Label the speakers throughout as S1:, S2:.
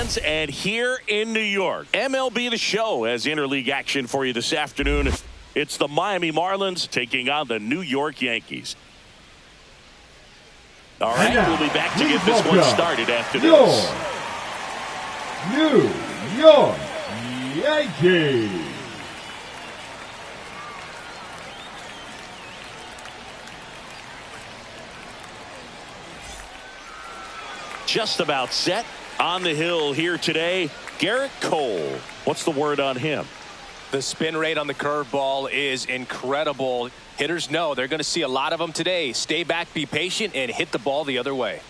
S1: fans, and here in New York, MLB The Show has interleague action for you this afternoon. It's the Miami Marlins taking on the New York Yankees. All right, we'll be back to get this one started after this.
S2: New York Yankees.
S1: Just about set on the hill here today. Garrett Cole. What's the word on him?
S3: The spin rate on the curveball is incredible. Hitters know they're going to see a lot of them today. Stay back, be patient, and hit the ball the other way.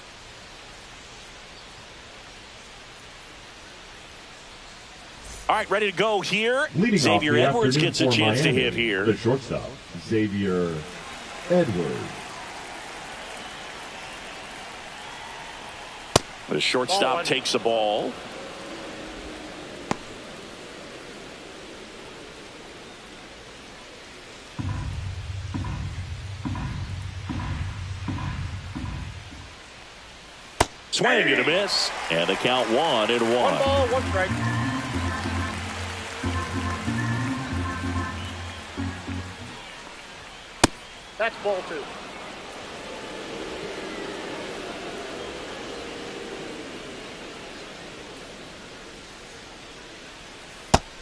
S1: All right, ready to go here.
S2: Leading
S1: Xavier
S2: off the
S1: Edwards gets a
S2: for
S1: chance
S2: Miami,
S1: to hit here.
S2: The shortstop, Xavier Edwards.
S1: The shortstop takes the ball. Swing and a miss. And the count 1-1.
S4: 1 ball, 1 strike. That's ball 2.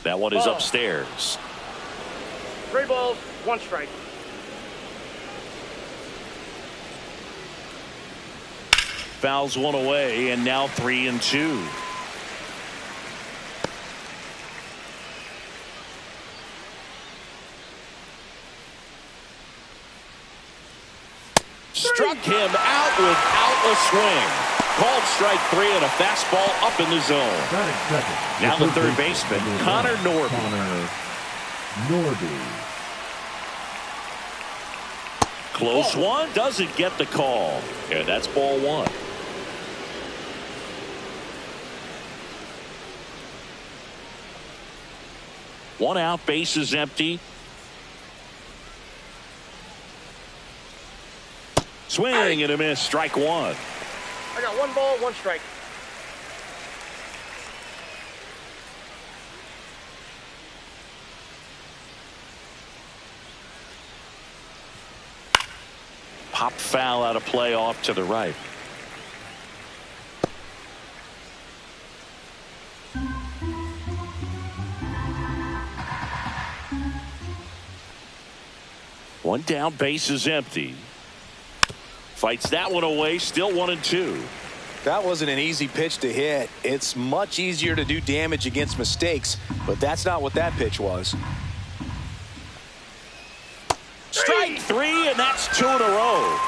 S1: That one is upstairs.
S4: 3 balls, 1 strike.
S1: Fouls one away, and now 3-2. Struck him out without a swing. Called strike 3 and a fastball up in the zone. Now the third baseman, Connor Norby. Close one, doesn't get the call. And that's ball 1. One out, base is empty. Swing and a miss, strike 1.
S4: I got 1 ball, 1 strike.
S1: Pop foul out of play off to the right. One down, base is empty. Fights that one away, still 1-2.
S3: That wasn't an easy pitch to hit. It's much easier to do damage against mistakes, but that's not what that pitch was.
S1: Strike 3, and that's 2 in a row.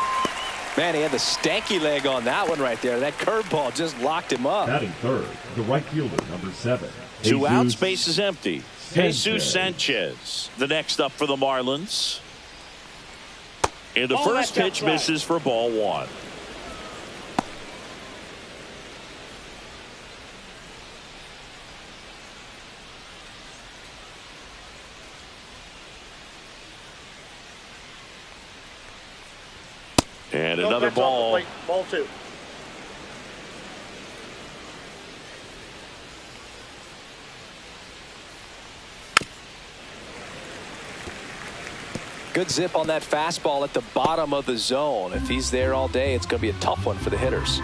S3: Man, he had the stanky leg on that one right there. That curveball just locked him up.
S2: Batting third, the right fielder, number 7.
S1: 2 outs, base is empty.
S2: Sanchez.
S1: Jesus Sanchez, the next up for the Marlins. And the first pitch misses for ball 1. And another ball.
S4: Ball 2.
S3: Good zip on that fastball at the bottom of the zone. If he's there all day, it's going to be a tough one for the hitters.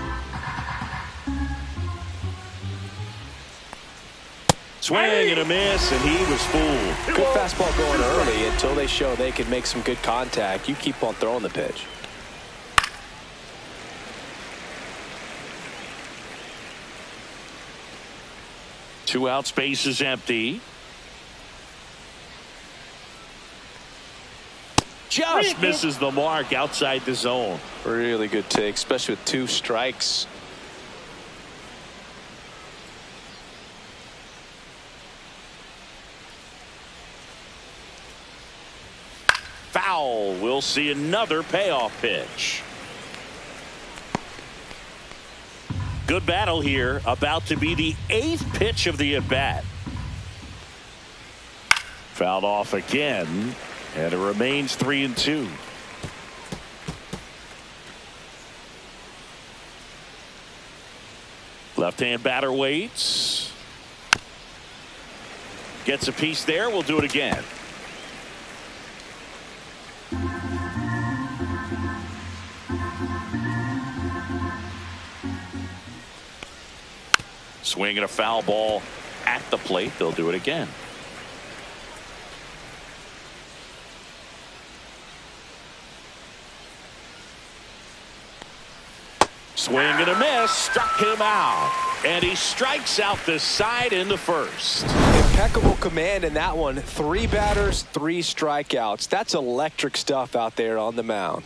S1: Swing and a miss, and he was fooled.
S3: Good fastball going early until they show they can make some good contact. You keep on throwing the pitch.
S1: Two outs, base is empty. Just misses the mark outside the zone.
S3: Really good take, especially with 2 strikes.
S1: Foul. We'll see another payoff pitch. Good battle here. About to be the 8th pitch of the at-bat. Fouled off again. And it remains 3-2. Left-hand batter waits. Gets a piece there. We'll do it again. Swinging a foul ball at the plate. They'll do it again. Swing and a miss. Struck him out. And he strikes out the side in the first.
S3: Impeccable command in that one. 3 batters, 3 strikeouts. That's electric stuff out there on the mound.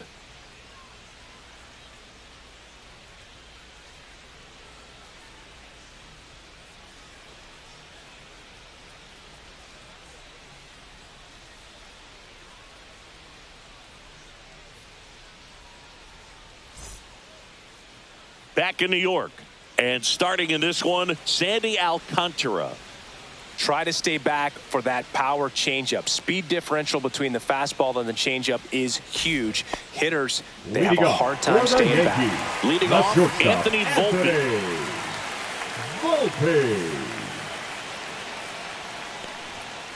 S1: Back in New York. And starting in this one, Sandy Alcantara.
S3: Try to stay back for that power changeup. Speed differential between the fastball and the changeup is huge. Hitters, they have a hard time staying back.
S1: Leading off, Anthony Volpe.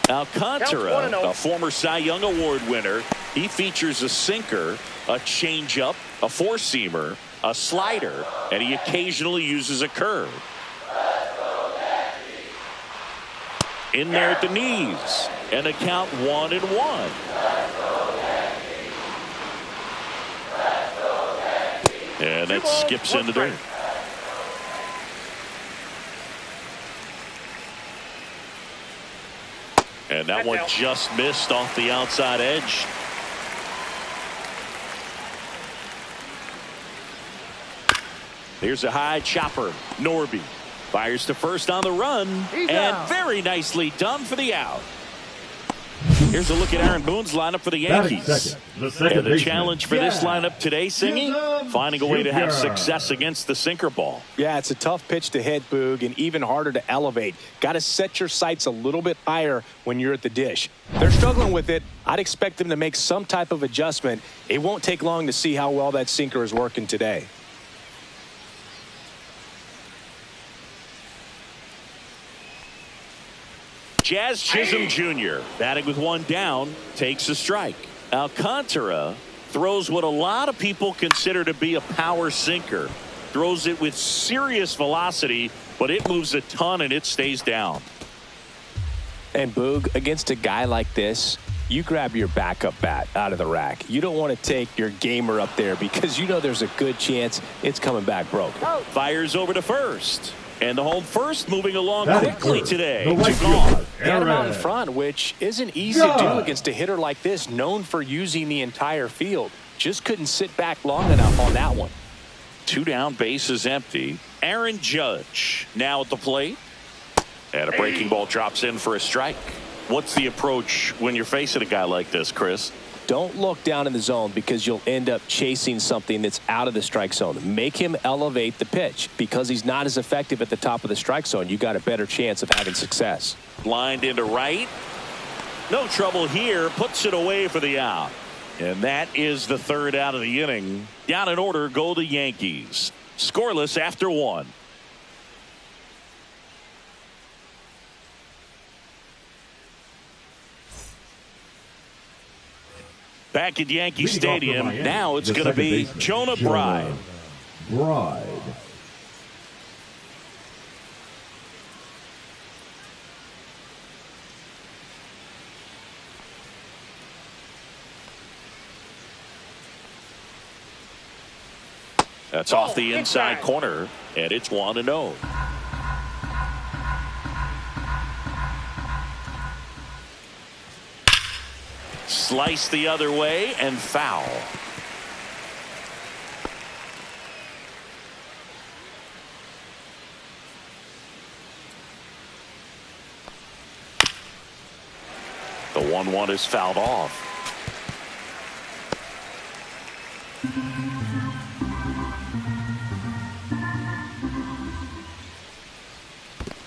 S1: Alcantara, a former Cy Young Award winner. He features a sinker, a changeup, a four-seamer, a slider, and he occasionally uses a curve. In there at the knees, and a count 1-1. And that skips in the dirt. And that one just missed off the outside edge. Here's a high chopper. Norby fires to first on the run. And very nicely done for the out. Here's a look at Aaron Boone's lineup for the Yankees. And the challenge for this lineup today, Singing, finding a way to have success against the sinker ball.
S3: Yeah, it's a tough pitch to hit, Boog, and even harder to elevate. Got to set your sights a little bit higher when you're at the dish. They're struggling with it. I'd expect them to make some type of adjustment. It won't take long to see how well that sinker is working today.
S1: Jazz Chisholm Jr. batting with one down takes a strike. Alcantara throws what a lot of people consider to be a power sinker. Throws it with serious velocity, but it moves a ton and it stays down.
S3: And Boog, against a guy like this, you grab your backup bat out of the rack. You don't want to take your gamer up there because you know there's a good chance it's coming back broke.
S1: Fires over to first. And the home first moving along quickly today.
S3: Got him out in front, which isn't easy to do against a hitter like this, known for using the entire field. Just couldn't sit back long enough on that one.
S1: 2 down, bases empty. Aaron Judge now at the plate. And a breaking ball drops in for a strike. What's the approach when you're facing a guy like this, Chris?
S3: Don't look down in the zone because you'll end up chasing something that's out of the strike zone. Make him elevate the pitch. Because he's not as effective at the top of the strike zone, you got a better chance of having success.
S1: Lined into right. No trouble here. Puts it away for the out. And that is the third out of the inning. Down in order go the Yankees. Scoreless after 1. Back at Yankee Stadium, now it's going to be Jonah Bride. That's off the inside corner, and it's 1-0. Slice the other way and foul. The 1-1 is fouled off.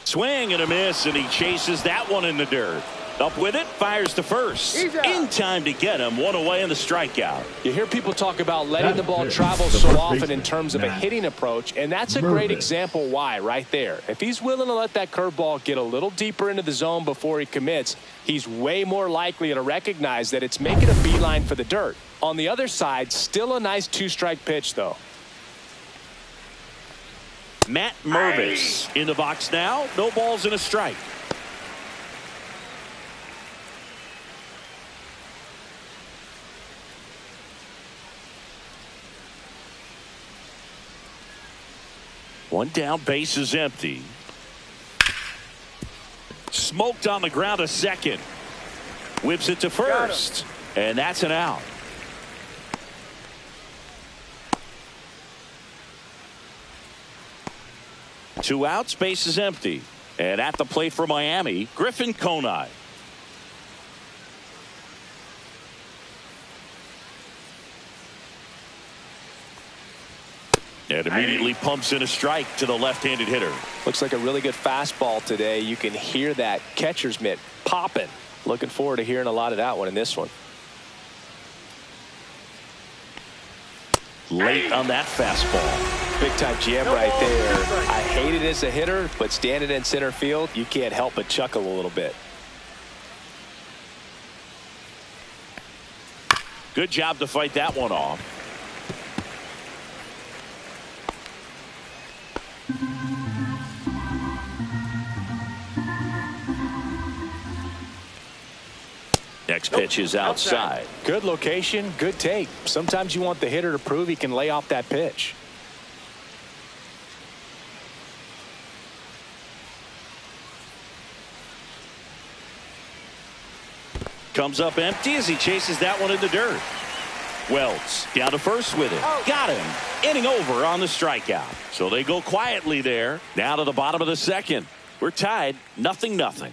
S1: Swing and a miss, and he chases that one in the dirt. Up with it, fires to first. In time to get him. One away in the strikeout.
S3: You hear people talk about letting the ball travel
S2: the
S3: so
S2: first
S3: often
S2: baseman,
S3: in terms of a
S2: Matt
S3: hitting approach, and that's a great example why right there. If he's willing to let that curveball get a little deeper into the zone before he commits, he's way more likely to recognize that it's making a beeline for the dirt. On the other side, still a nice two-strike pitch, though.
S1: Matt Mervis in the box now. No balls and a strike. One down, base is empty. Smoked on the ground a second. Whips it to first. And that's an out. Two outs, base is empty. And at the plate for Miami, Griffin Conine. And immediately pumps in a strike to the left-handed hitter.
S3: Looks like a really good fastball today. You can hear that catcher's mitt popping. Looking forward to hearing a lot of that one in this one.
S1: Late on that fastball.
S3: Big time jam right there. I hate it as a hitter, but standing in center field, you can't help but chuckle a little bit.
S1: Good job to fight that one off. Next pitch is outside.
S3: Good location, good take. Sometimes you want the hitter to prove he can lay off that pitch.
S1: Comes up empty as he chases that one in the dirt. Wells down to first with it. Got him. Inning over on the strikeout. So they go quietly there. Now to the bottom of the second. We're tied 0-0.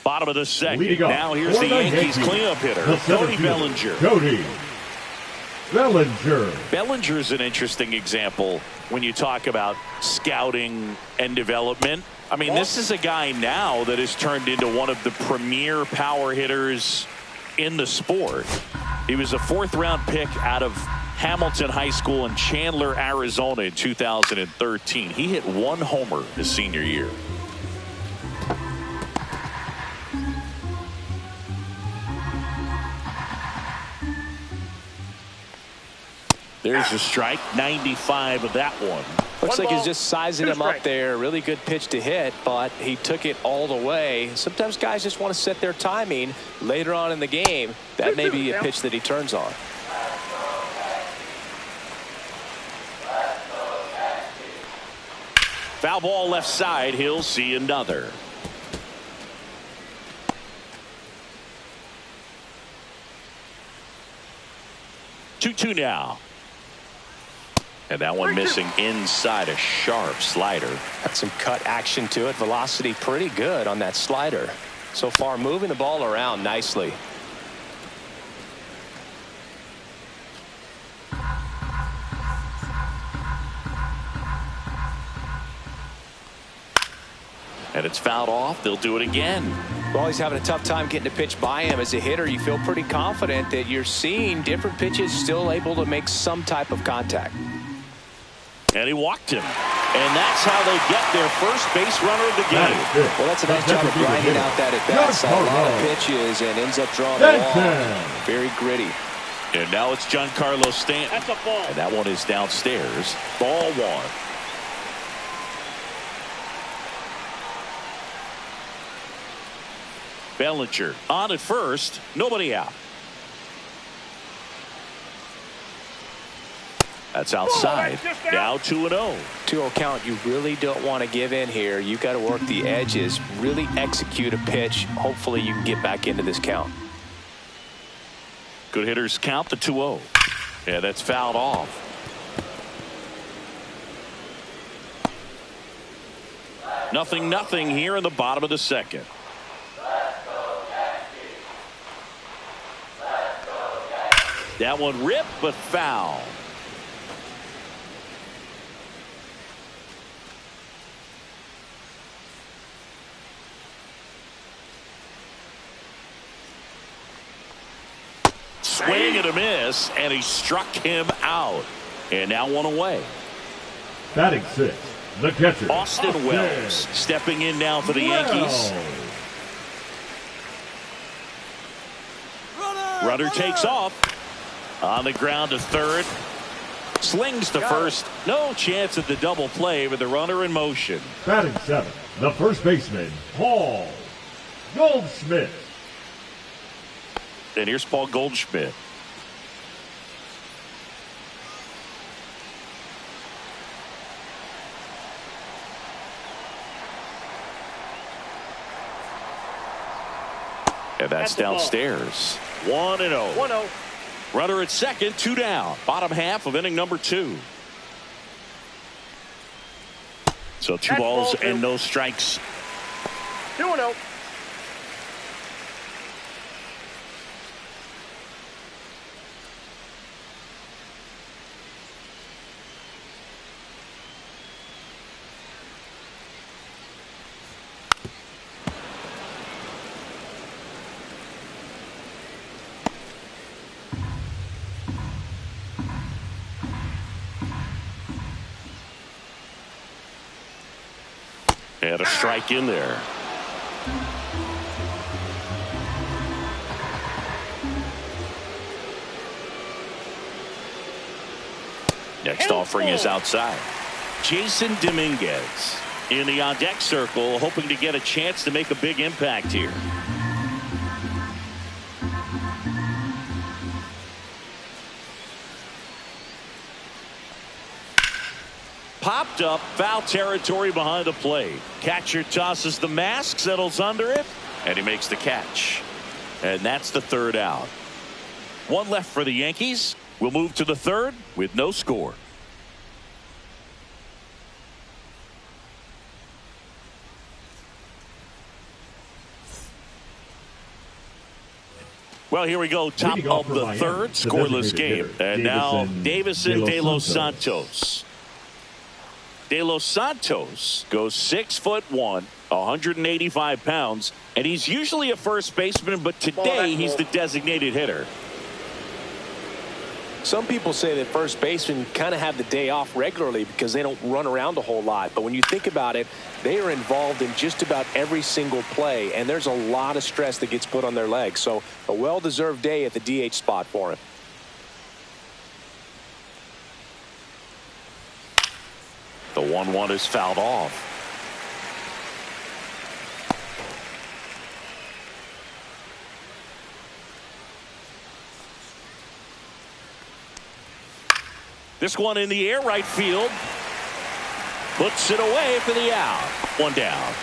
S1: Bottom of the second. Now here's the Yankees cleanup hitter, Cody Bellinger. Bellinger's an interesting example when you talk about scouting and development. I mean, this is a guy now that has turned into one of the premier power hitters in the sport. He was a fourth-round pick out of Hamilton High School in Chandler, Arizona in 2013. He hit one homer his senior year. There's a strike, 95 of that one.
S3: Looks like he's just sizing him up there. Really good pitch to hit, but he took it all the way. Sometimes guys just want to set their timing later on in the game. That may be a pitch that he turns on.
S1: Foul ball left side. He'll see another. Two now. And that one missing inside, a sharp slider.
S3: Got some cut action to it. Velocity pretty good on that slider. So far moving the ball around nicely.
S1: And it's fouled off. They'll do it again.
S3: Well, he's having a tough time getting a pitch by him. As a hitter, you feel pretty confident that you're seeing different pitches still able to make some type of contact.
S1: And he walked him. And that's how they get their first base runner of the game.
S3: Well, that's a nice job of grinding out that at-bat. A lot of pitches and ends up drawing the ball. Very gritty.
S1: And now it's Giancarlo Stanton.
S4: That's a ball.
S1: And that one is downstairs. Ball one. Bellinger on at first. Nobody out. That's outside. Now 2-0.
S3: 2-0 count. You really don't want to give in here. You got to work the edges. Really execute a pitch. Hopefully you can get back into this count.
S1: Good hitters count the 2-0. Yeah, that's fouled off. Nothing here in the bottom of the second. That one ripped, but foul. swing and a miss, and he struck him out. And now one away.
S2: Batting sixth, the catcher,
S1: Austin Wells stepping in now for the Yankees. Runner takes off. On the ground to third. Slings to first. No chance at the double play with the runner in motion.
S2: Batting seventh, the first baseman, Paul Goldschmidt.
S1: And here's Paul Goldschmidt. And that's downstairs. 1-0.
S4: 1-0.
S1: Runner at second, 2 down. Bottom half of inning number 2. So 2 balls and no strikes.
S4: 2-0.
S1: And a strike in there. Next offering is outside. Jason Dominguez in the on-deck circle, hoping to get a chance to make a big impact here. Popped up, foul territory behind the plate. Catcher tosses the mask, settles under it, and he makes the catch. And that's the third out. 1 left for the Yankees. We'll move to the third with no score. Well, here we go. Top of the third, scoreless game. And now Davison De Los Santos. De Los Santos goes 6'1", 185 pounds, and he's usually a first baseman, but today he's the designated hitter.
S3: Some people say that first basemen kind of have the day off regularly because they don't run around a whole lot. But when you think about it, they are involved in just about every single play, and there's a lot of stress that gets put on their legs. So a well-deserved day at the DH spot for him.
S1: The 1-1 is fouled off. This one in the air, right field. Puts it away for the out. 1 down.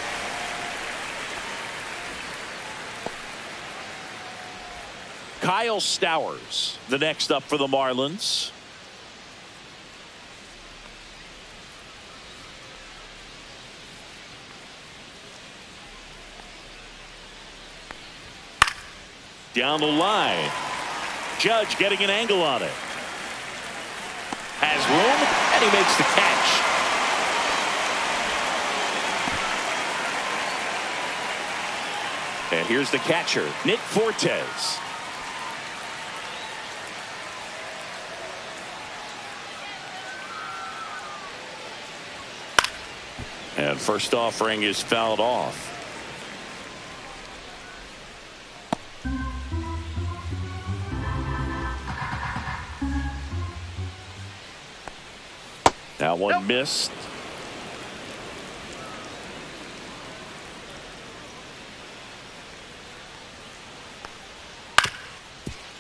S1: Kyle Stowers, the next up for the Marlins. Down the line. Judge getting an angle on it. Has room, and he makes the catch. And here's the catcher, Nick Fortes. And first offering is fouled off. That one missed.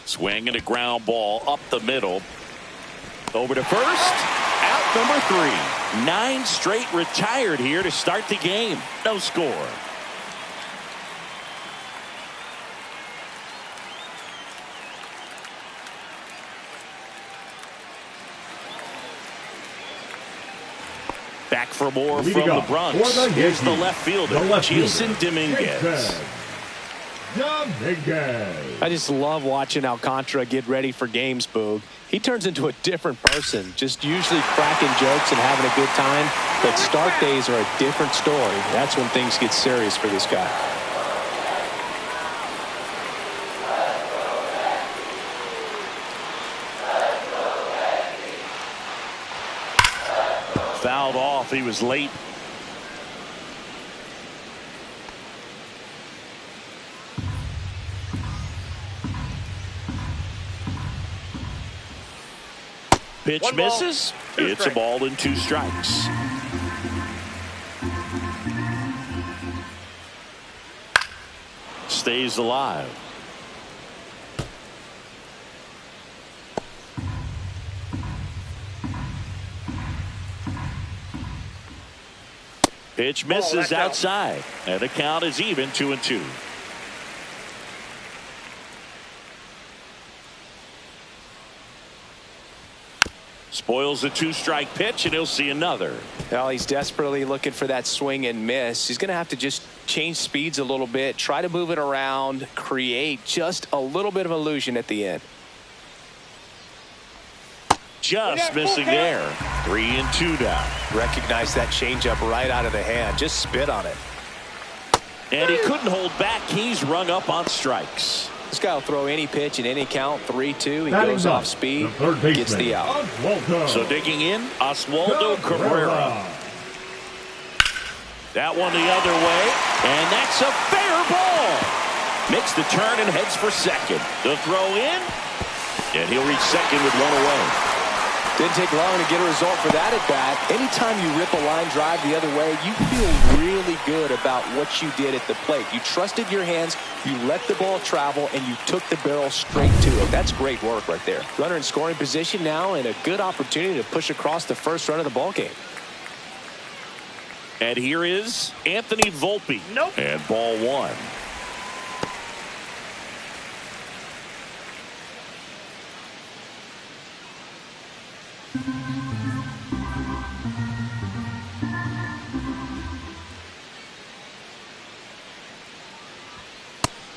S1: Swing and a ground ball up the middle. Over to first. Out number 3. 9 straight retired here to start the game. No score. Back for more from the Bronx. Here's the left fielder, Jason Dominguez.
S3: I just love watching Alcantara get ready for games, Boog. He turns into a different person, just usually cracking jokes and having a good time. But start days are a different story. That's when things get serious for this guy.
S1: Fouled off. He was late. Pitch misses. It's a ball and 2 strikes. Stays alive. Pitch misses outside, and the count is even 2-2. Spoils the 2-strike pitch, and he'll see another.
S3: Well, he's desperately looking for that swing and miss. He's going to have to just change speeds a little bit, try to move it around, create just a little bit of illusion at the end.
S1: Just missing there. 3-2 now.
S3: Recognize that changeup right out of the hand. Just spit on it.
S1: And he couldn't hold back. He's rung up on strikes.
S3: This guy will throw any pitch in any count. 3-2. He goes off speed, gets the out.
S1: So digging in, Oswaldo Cabrera. That one the other way, and that's a fair ball. Makes the turn and heads for second. The throw in, and he'll reach second with 1 away.
S3: Didn't take long to get a result for that at bat. Anytime you rip a line drive the other way, you feel really good about what you did at the plate. You trusted your hands, you let the ball travel, and you took the barrel straight to it. That's great work right there. Runner in scoring position now, and a good opportunity to push across the first run of the ball game.
S1: And here is Anthony Volpe.
S4: Nope.
S1: And ball 1.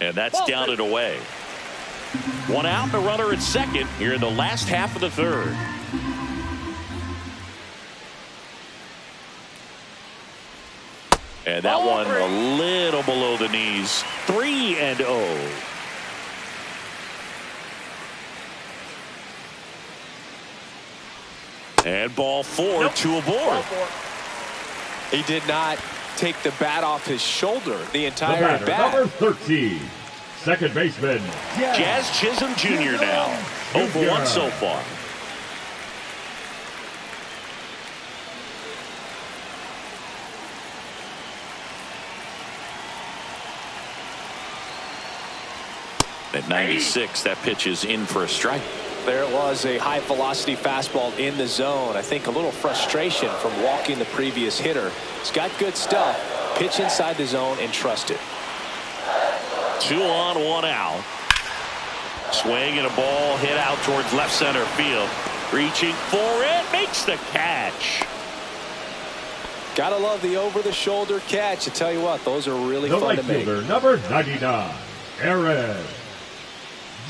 S1: And that's down and away. 1 out, and a runner at second here in the last half of the third. And that one a little below the knees. 3-0. And ball 4, 2 aboard.
S3: He did not take the bat off his shoulder the entire bat.
S2: Number 13, second baseman,
S1: Jazz Chisholm Jr. now. 0 for 1 so far. At 96, that pitch is in for a strike.
S3: There it was, a high velocity fastball in the zone. I think a little frustration from walking the previous hitter. He's got good stuff. Pitch inside the zone and trust it.
S1: 2 on, 1 out. Swing and a ball hit out towards left center field. Reaching for it, makes the catch.
S3: Gotta love the over-the-shoulder catch. I tell you what, those are really fun to make.
S2: Number 99, Aaron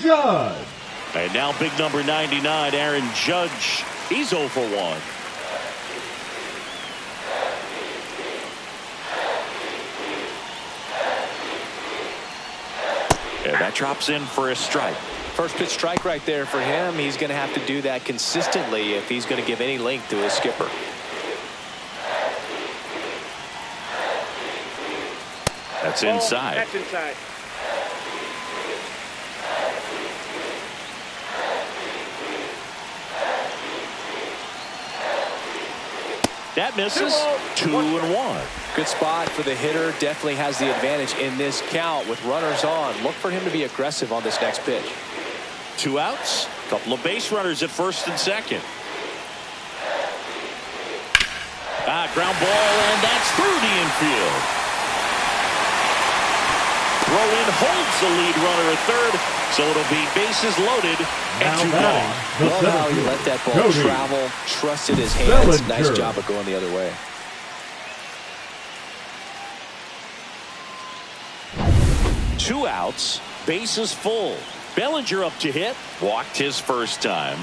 S2: Judge.
S1: And now big number 99, Aaron Judge. He's 0 for 1. And that drops in for a strike.
S3: First pitch strike right there for him. He's going to have to do that consistently if he's going to give any length to his skipper.
S1: That's inside.
S4: That's inside.
S1: That misses. 2-1.
S3: Good spot for the hitter. Definitely has the advantage in this count with runners on. Look for him to be aggressive on this next pitch.
S1: 2 outs. Couple of base runners at first and second. Ground ball, and that's through the infield. Throw in holds the lead runner at third, so it'll be bases loaded and 2 gone.
S3: Love how he let that ball travel, trusted his hands. Nice job of going the other way.
S1: Two outs, bases full. Bellinger up to hit, walked his first time.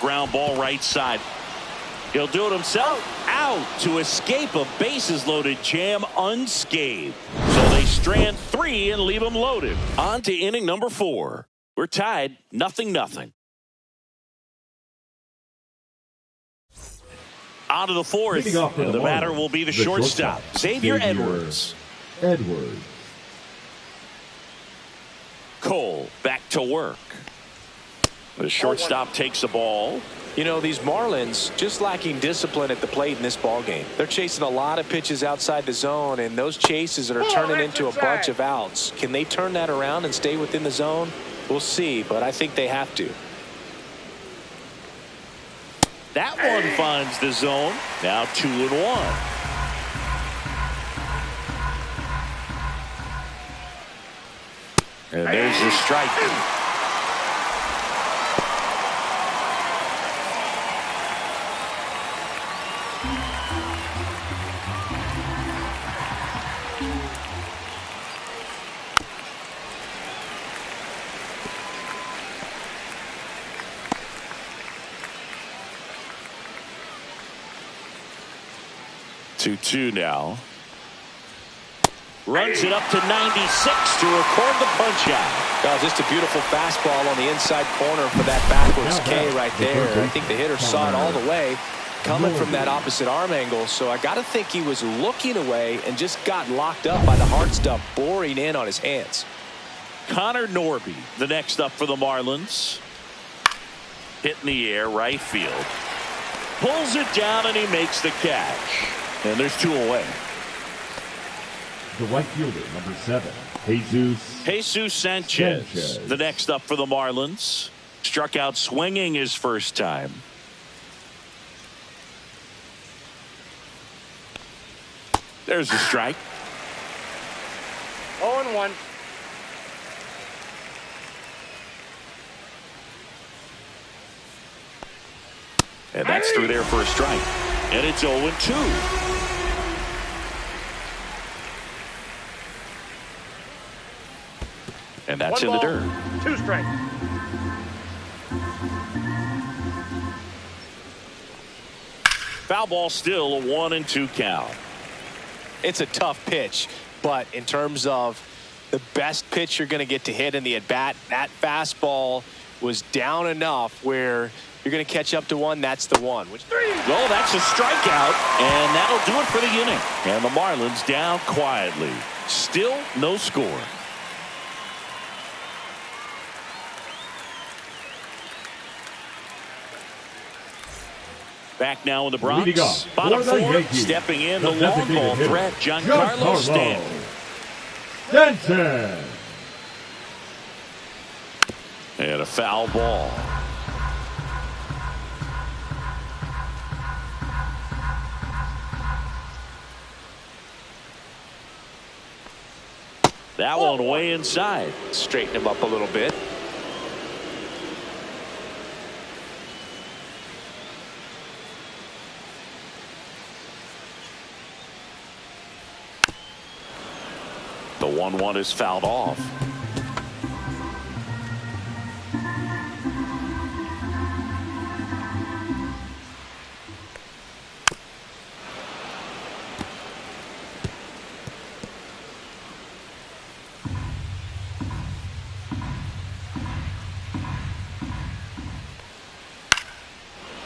S1: Ground ball right side. He'll do it himself. Out to escape a bases loaded jam unscathed. So they strand 3 and leave him loaded. On to inning number 4. We're tied 0-0. On to the fourth.
S2: Leading off for
S1: The batter will be the shortstop, Xavier Edwards. Cole back to work. The shortstop takes the ball.
S3: You know, these Marlins just lacking discipline at the plate in this ball game. They're chasing a lot of pitches outside the zone, and those chases are turning into a bunch of outs. Can they turn that around and stay within the zone? We'll see, but I think they have to.
S1: That one finds the zone. Now 2-1. And there's the strike. 2-2 now. Runs it up to 96 to record the punch out.
S3: Oh, just a beautiful fastball on the inside corner for that backwards K right there. I think the hitter saw it all the way coming from that opposite arm angle. So I got to think he was looking away and just got locked up by the hard stuff boring in on his hands.
S1: Connor Norby, the next up for the Marlins. Hit in the air, right field. Pulls it down and he makes the catch. And there's 2 away.
S2: The right fielder, number 7,
S1: Jesus Sanchez, the next up for the Marlins. Struck out swinging his first time. There's the strike.
S4: 0-1.
S1: And that's through there for a strike. And it's 0-2. And that's in the dirt.
S4: 2 strikes.
S1: Foul ball, still a 1-2 count.
S3: It's a tough pitch, but in terms of the best pitch you're going to get to hit in the at-bat, that fastball was down enough where you're going to catch up to one. That's the one.
S1: Well, that's a strikeout, and that'll do it for the inning. And the Marlins down quietly. Still no score. Back now in the Bronx. Bottom 4, stepping in the long ball threat, Giancarlo Stanton. And a foul ball. That one way inside.
S3: Straighten him up a little bit.
S1: The 1-1 is fouled off.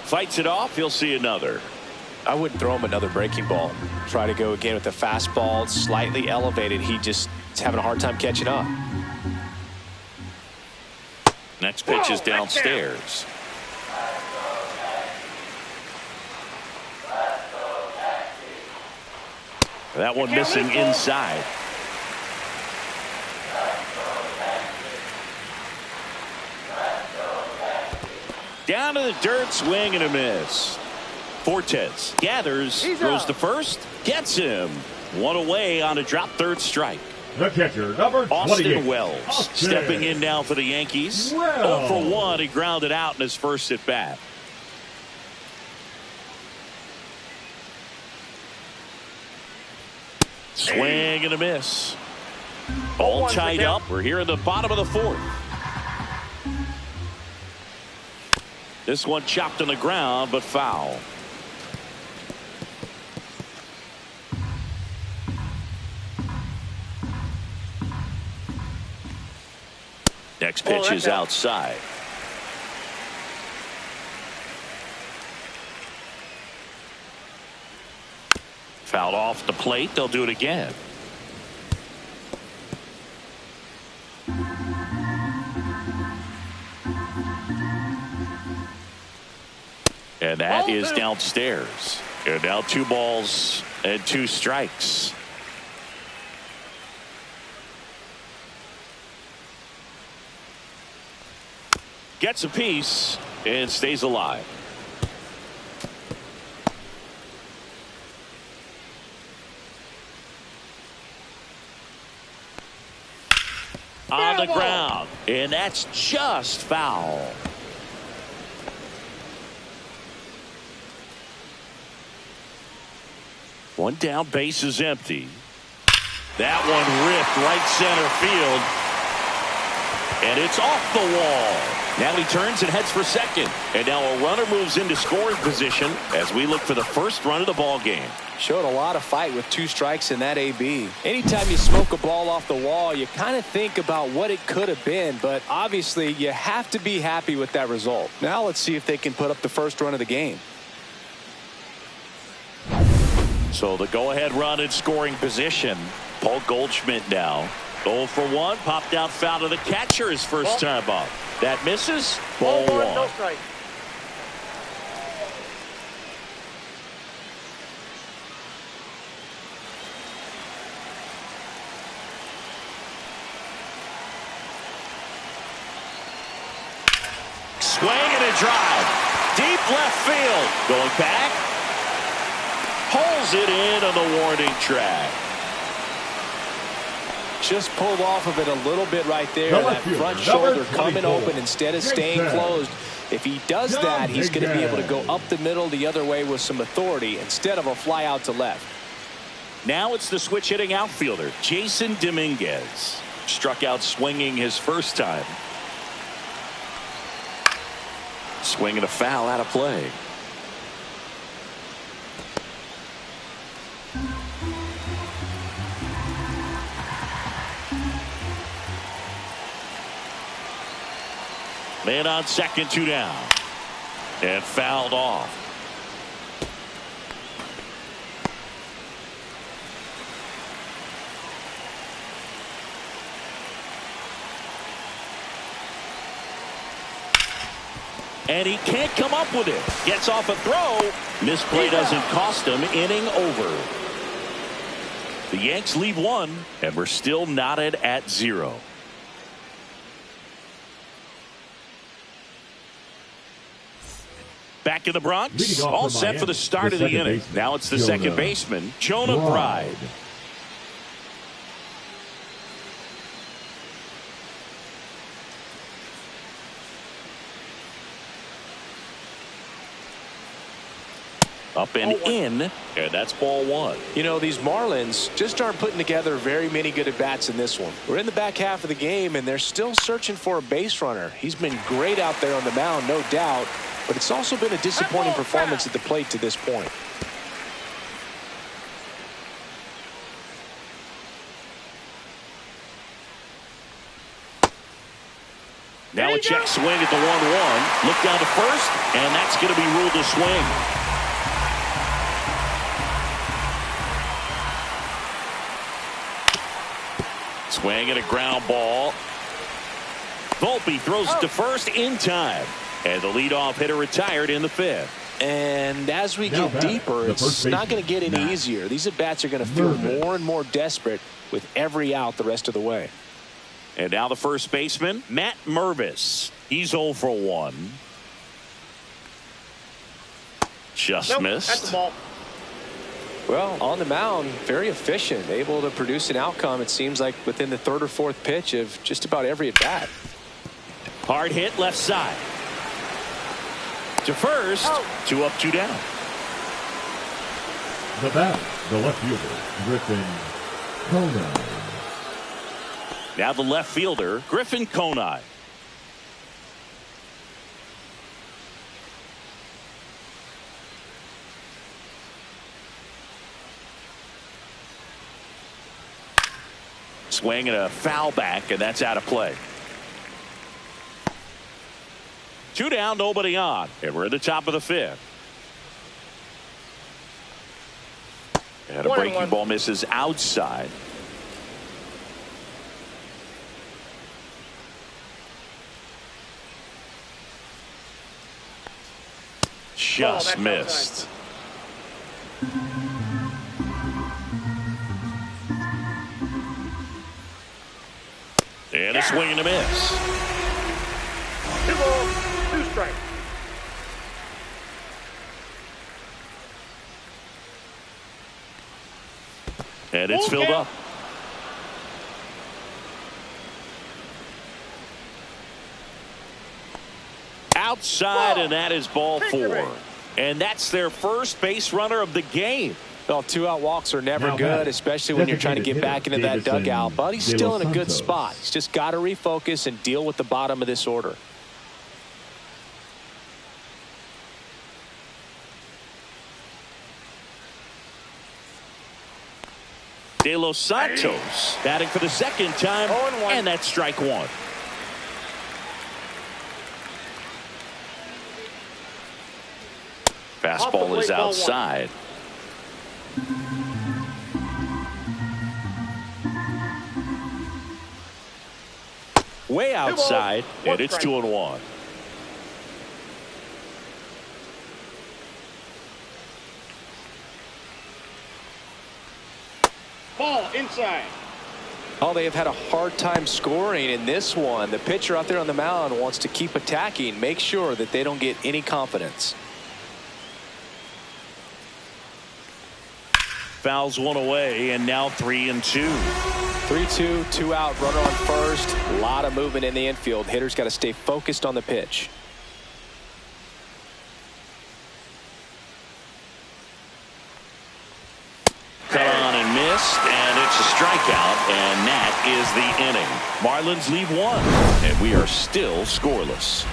S1: Fights it off. He'll see another.
S3: I wouldn't throw him another breaking ball. Try to go again with the fastball, slightly elevated. He just is having a hard time catching up.
S1: Next pitch is downstairs. That one missing inside. Down to the dirt, swing and a miss. Fortes gathers, throws to first, gets him. One away on a drop third strike.
S2: The catcher, number 28,
S1: Austin Wells, stepping in now for the Yankees. 0 for 1, he grounded out in his first at bat. Swing and a miss. All tied up. We're here in the bottom of the 4th. This one chopped on the ground, but foul. Next pitch is outside. Fouled off the plate. They'll do it again. And that is downstairs. And now 2 balls and 2 strikes. Gets a piece and stays alive. On the ground, and that's just foul. One down, base is empty. That one ripped right center field, and it's off the wall. Now he turns and heads for second, and now a runner moves into scoring position as we look for the first run of the ball game.
S3: Showed a lot of fight with 2 strikes in that AB. Anytime you smoke a ball off the wall, you kind of think about what it could have been, but obviously you have to be happy with that result. Now let's see if they can put up the first run of the game.
S1: So the go-ahead run in scoring position. Paul Goldschmidt now. 0 for 1, popped out foul to the catcher his first time up. That misses. Ball 1.
S4: No strike.
S1: Swing and a drive. Deep left field. Going back. Pulls it in on the warning track.
S3: Just pulled off of it a little bit right there. That front shoulder coming open instead of staying closed. If he does that, he's going to be able to go up the middle the other way with some authority instead of a fly out to left.
S1: Now it's the switch hitting outfielder, Jason Dominguez. Struck out swinging his first time. Swinging a foul out of play. Man on second, 2 down. And fouled off. And he can't come up with it. Gets off a throw. Misplay doesn't cost him. Inning over. The Yanks leave 1, and we're still knotted at 0. Back in the Bronx, all set for the start of the inning. Now it's the second baseman, Jonah Bride. Up and in, and that's ball 1.
S3: You know, these Marlins just aren't putting together very many good at-bats in this one. We're in the back half of the game, and they're still searching for a base runner. He's been great out there on the mound, no doubt, but it's also been a disappointing performance at the plate to this point.
S1: Now a check swing at the 1-1. Look down to first, and that's going to be ruled a swing. Swing and a ground ball. Volpe throws it to first in time. And the leadoff hitter retired in the 5th.
S3: And as we get deeper, it's not going to get any easier. These at-bats are going to feel more and more desperate with every out the rest of the way.
S1: And now the first baseman, Matt Mervis. He's 0 for 1. Just missed.
S4: That's the ball.
S3: Well, on the mound, very efficient, able to produce an outcome, it seems like, within the 3rd or 4th pitch of just about every at-bat.
S1: Hard hit left side. To first, 2 up, 2 down.
S2: The bat, the left fielder, Griffin Conine.
S1: Now the left fielder, Griffin Conine. Swing and a foul back, and that's out of play. 2 down, nobody on, and we're at the top of the 5th. And a breaking ball misses outside. Just missed. And a swing and a miss.
S4: 2 balls, 2 strikes.
S1: And it's filled up. Outside, and that is ball 4. And that's their first base runner of the game.
S3: Well, 2-out walks are never good, especially when you're trying to get back into that dugout. But he's still in a good spot. He's just got to refocus and deal with the bottom of this order.
S1: De Los Santos batting for the second time, and that's strike 1. Fastball is outside. Way outside, and it's 2-1.
S4: Ball inside.
S3: Oh, they have had a hard time scoring in this one. The pitcher out there on the mound wants to keep attacking, make sure that they don't get any confidence.
S1: Fouls one away, and now 3-2.
S3: 3-2, 2-out, runner on first. A lot of movement in the infield. Hitter's got to stay focused on the pitch.
S1: Cut on and missed, and it's a strikeout, and that is the inning. Marlins lead 1, and we are still scoreless.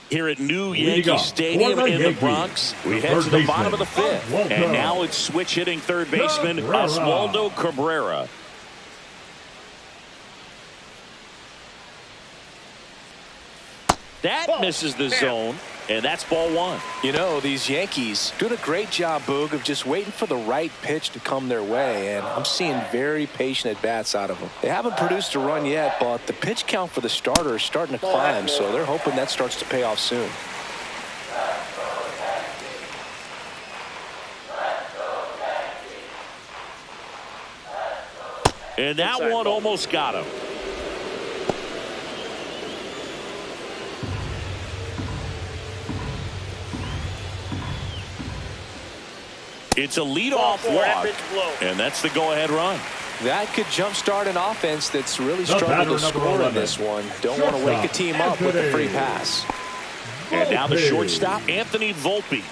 S1: Here at new Yankee Stadium in the Bronx, we head to the bottom of the 5th. And now it's switch hitting third baseman Oswaldo Cabrera. That misses the zone, and that's ball 1.
S3: You know, these Yankees doing a great job, Boog, of just waiting for the right pitch to come their way, and I'm seeing very patient at-bats out of them. They haven't produced a run yet, but the pitch count for the starter is starting to climb, so they're hoping that starts to pay off soon.
S1: And that one almost got him. It's a leadoff walk, and that's the go-ahead run.
S3: That could jumpstart an offense that's really struggling to score in this one. Don't want to wake a team up with a free pass.
S1: And now the shortstop, Anthony Volpe.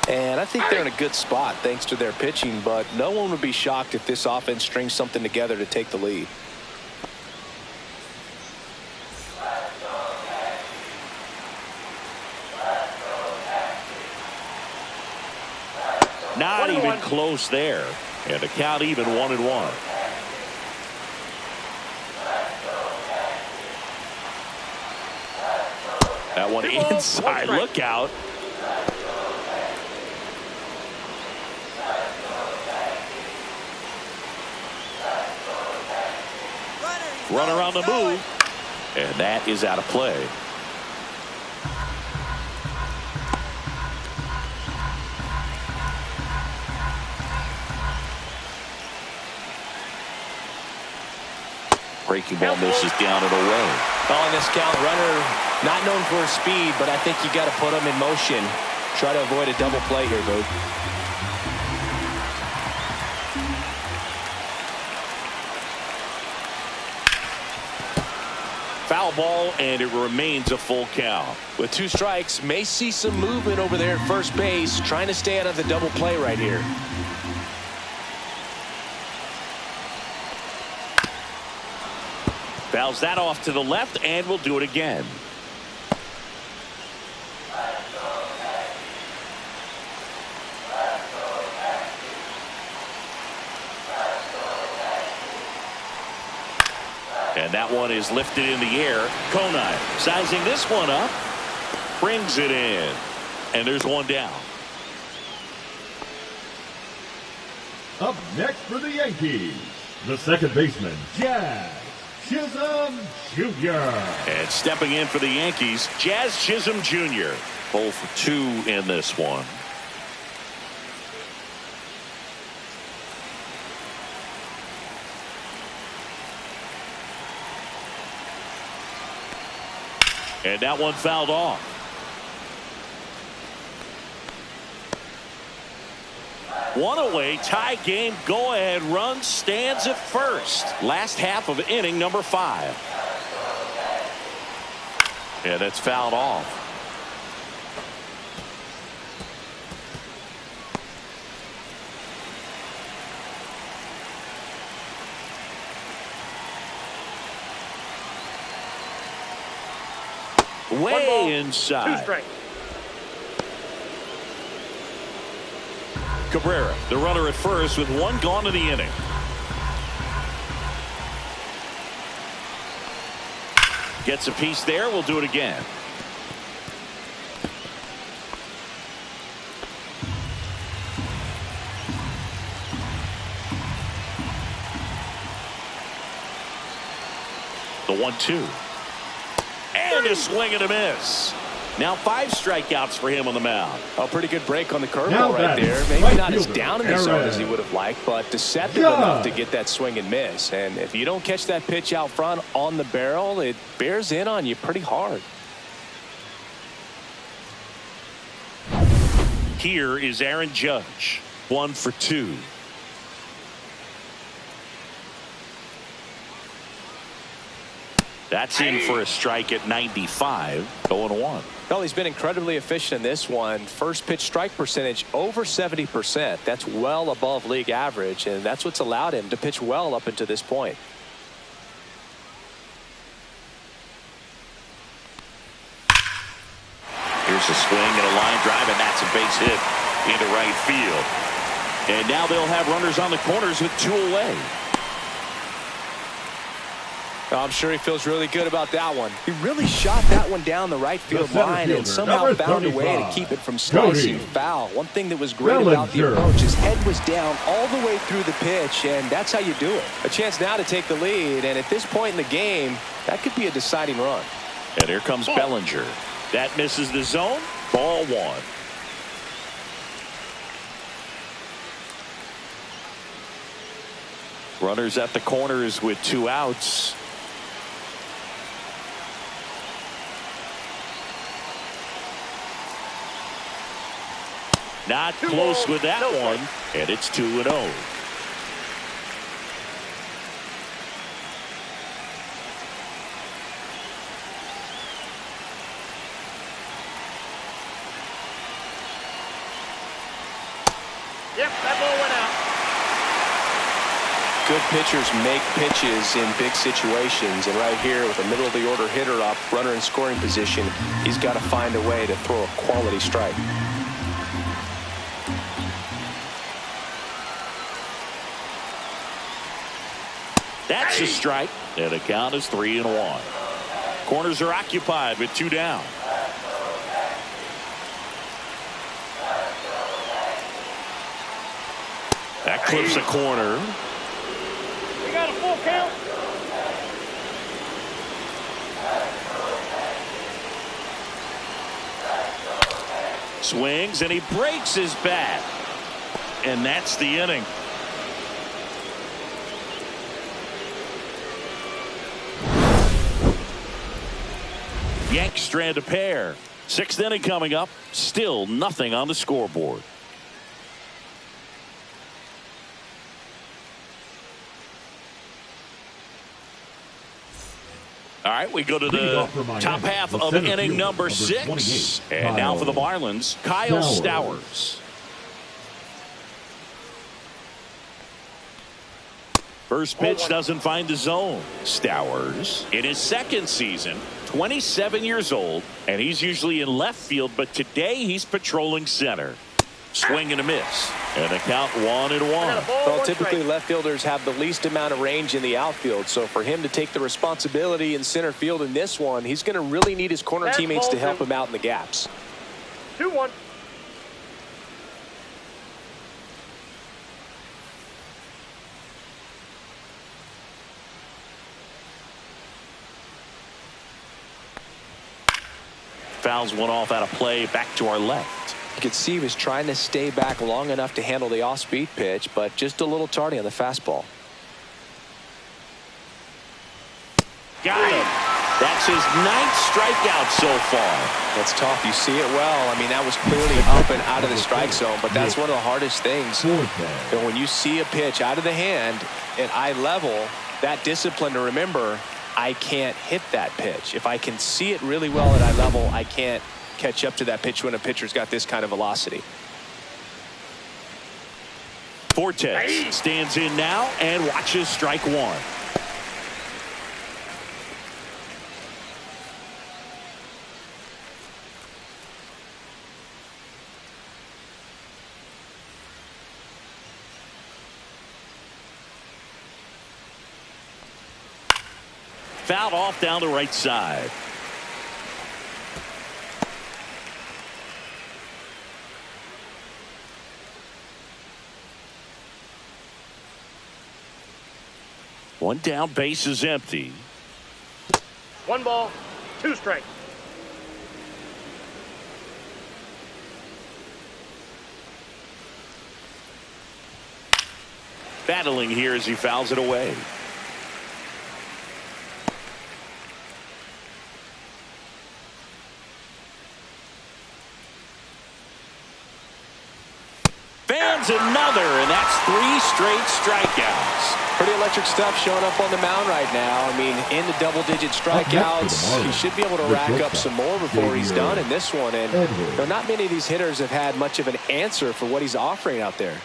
S3: And I think they're in a good spot thanks to their pitching, but no one would be shocked if this offense strings something together to take the lead.
S1: Not even close there. And the count even 1-1. That one inside. Look out. Runner on the move. And that is out of play. Breaking ball misses down and away.
S3: On this count, runner not known for his speed, but I think you got to put him in motion. Try to avoid a double play here, Boo.
S1: Foul ball, and it remains a full count.
S3: With 2 strikes, may see some movement over there at first base, trying to stay out of the double play right here.
S1: Fouls that off to the left, and we'll do it again. And that one is lifted in the air. Conine sizing this one up. Brings it in. And there's one down.
S2: Up next for the Yankees, the second baseman, Jazz Chisholm Jr.
S1: And stepping in for the Yankees, Jazz Chisholm Jr. 0 for 2 in this one. And that one fouled off. One away, tie game, go-ahead run stands at first. Last half of inning number 5. And that's fouled off. Way inside.
S4: 2 strikes.
S1: Cabrera, the runner at first with 1 gone in the inning. Gets a piece there. We'll do it again. The 1-2. And a swing and a miss. Now 5 strikeouts for him on the mound.
S3: A pretty good break on the curveball right there. Maybe
S2: right
S3: not as
S2: fielder,
S3: down in the zone as he would have liked, but deceptive enough to get that swing and miss. And if you don't catch that pitch out front on the barrel, it bears in on you pretty hard.
S1: Here is Aaron Judge. 1 for 2. That's in for a strike at 95. 0-1.
S3: Well, he's been incredibly efficient in this one. First pitch strike percentage over 70%. That's well above league average, and that's what's allowed him to pitch well up until this point.
S1: Here's a swing and a line drive, and that's a base hit into right field. And now they'll have runners on the corners with 2 away.
S3: I'm sure he feels really good about that one. He really shot that one down the right field line and somehow found a way to keep it from slicing foul. One thing that was great about the approach, his head was down all the way through the pitch, and that's how you do it. A chance now to take the lead, and at this point in the game, that could be a deciding run.
S1: And here comes Bellinger. That misses the zone. Ball 1. Runners at the corners with 2 outs. Not close with that one, and it's 2-0.
S4: Yep, that ball went out.
S3: Good pitchers make pitches in big situations, and right here with a middle of the order hitter up, runner in scoring position, he's got to find a way to throw a quality strike.
S1: That's a strike, and the count is 3-1. Corners are occupied with 2 down. That clips a corner.
S4: We got a full count.
S1: Swings, and he breaks his bat. And that's the inning. Yanks strand a pair. 6th inning coming up. Still nothing on the scoreboard. All right, we go to the top half of inning number 6. And now for the Marlins, Kyle Stowers. First pitch doesn't find the zone. Stowers, in his 2nd season, 27 years old, and he's usually in left field, but today he's patrolling center. Swing and a miss. And a count 1-1.
S3: Well, typically left fielders have the least amount of range in the outfield. So for him to take the responsibility in center field in this one, he's going to really need his corner teammates to help him out in the gaps.
S4: 2-1.
S1: Fouls one off out of play, back to our left.
S3: You could see he was trying to stay back long enough to handle the off-speed pitch, but just a little tardy on the fastball.
S1: Got him. That's his 9th strikeout so far.
S3: That's tough. You see it well. I mean, that was clearly up and out of the strike zone, but that's one of the hardest things. And when you see a pitch out of the hand at eye level, that discipline to remember, I can't hit that pitch. If I can see it really well at eye level, I can't catch up to that pitch when a pitcher's got this kind of velocity.
S1: Fortes stands in now and watches strike one. Fouled off down the right side. One down, base is empty.
S4: 1 ball, 2 strikes.
S1: Battling here as he fouls it away. Fans another, and that's 3 straight strikeouts.
S3: Pretty electric stuff showing up on the mound right now. I mean, into double-digit strikeouts. He should be able to rack up some more before he's done in this one. And not many of these hitters have had much of an answer for what he's offering out there.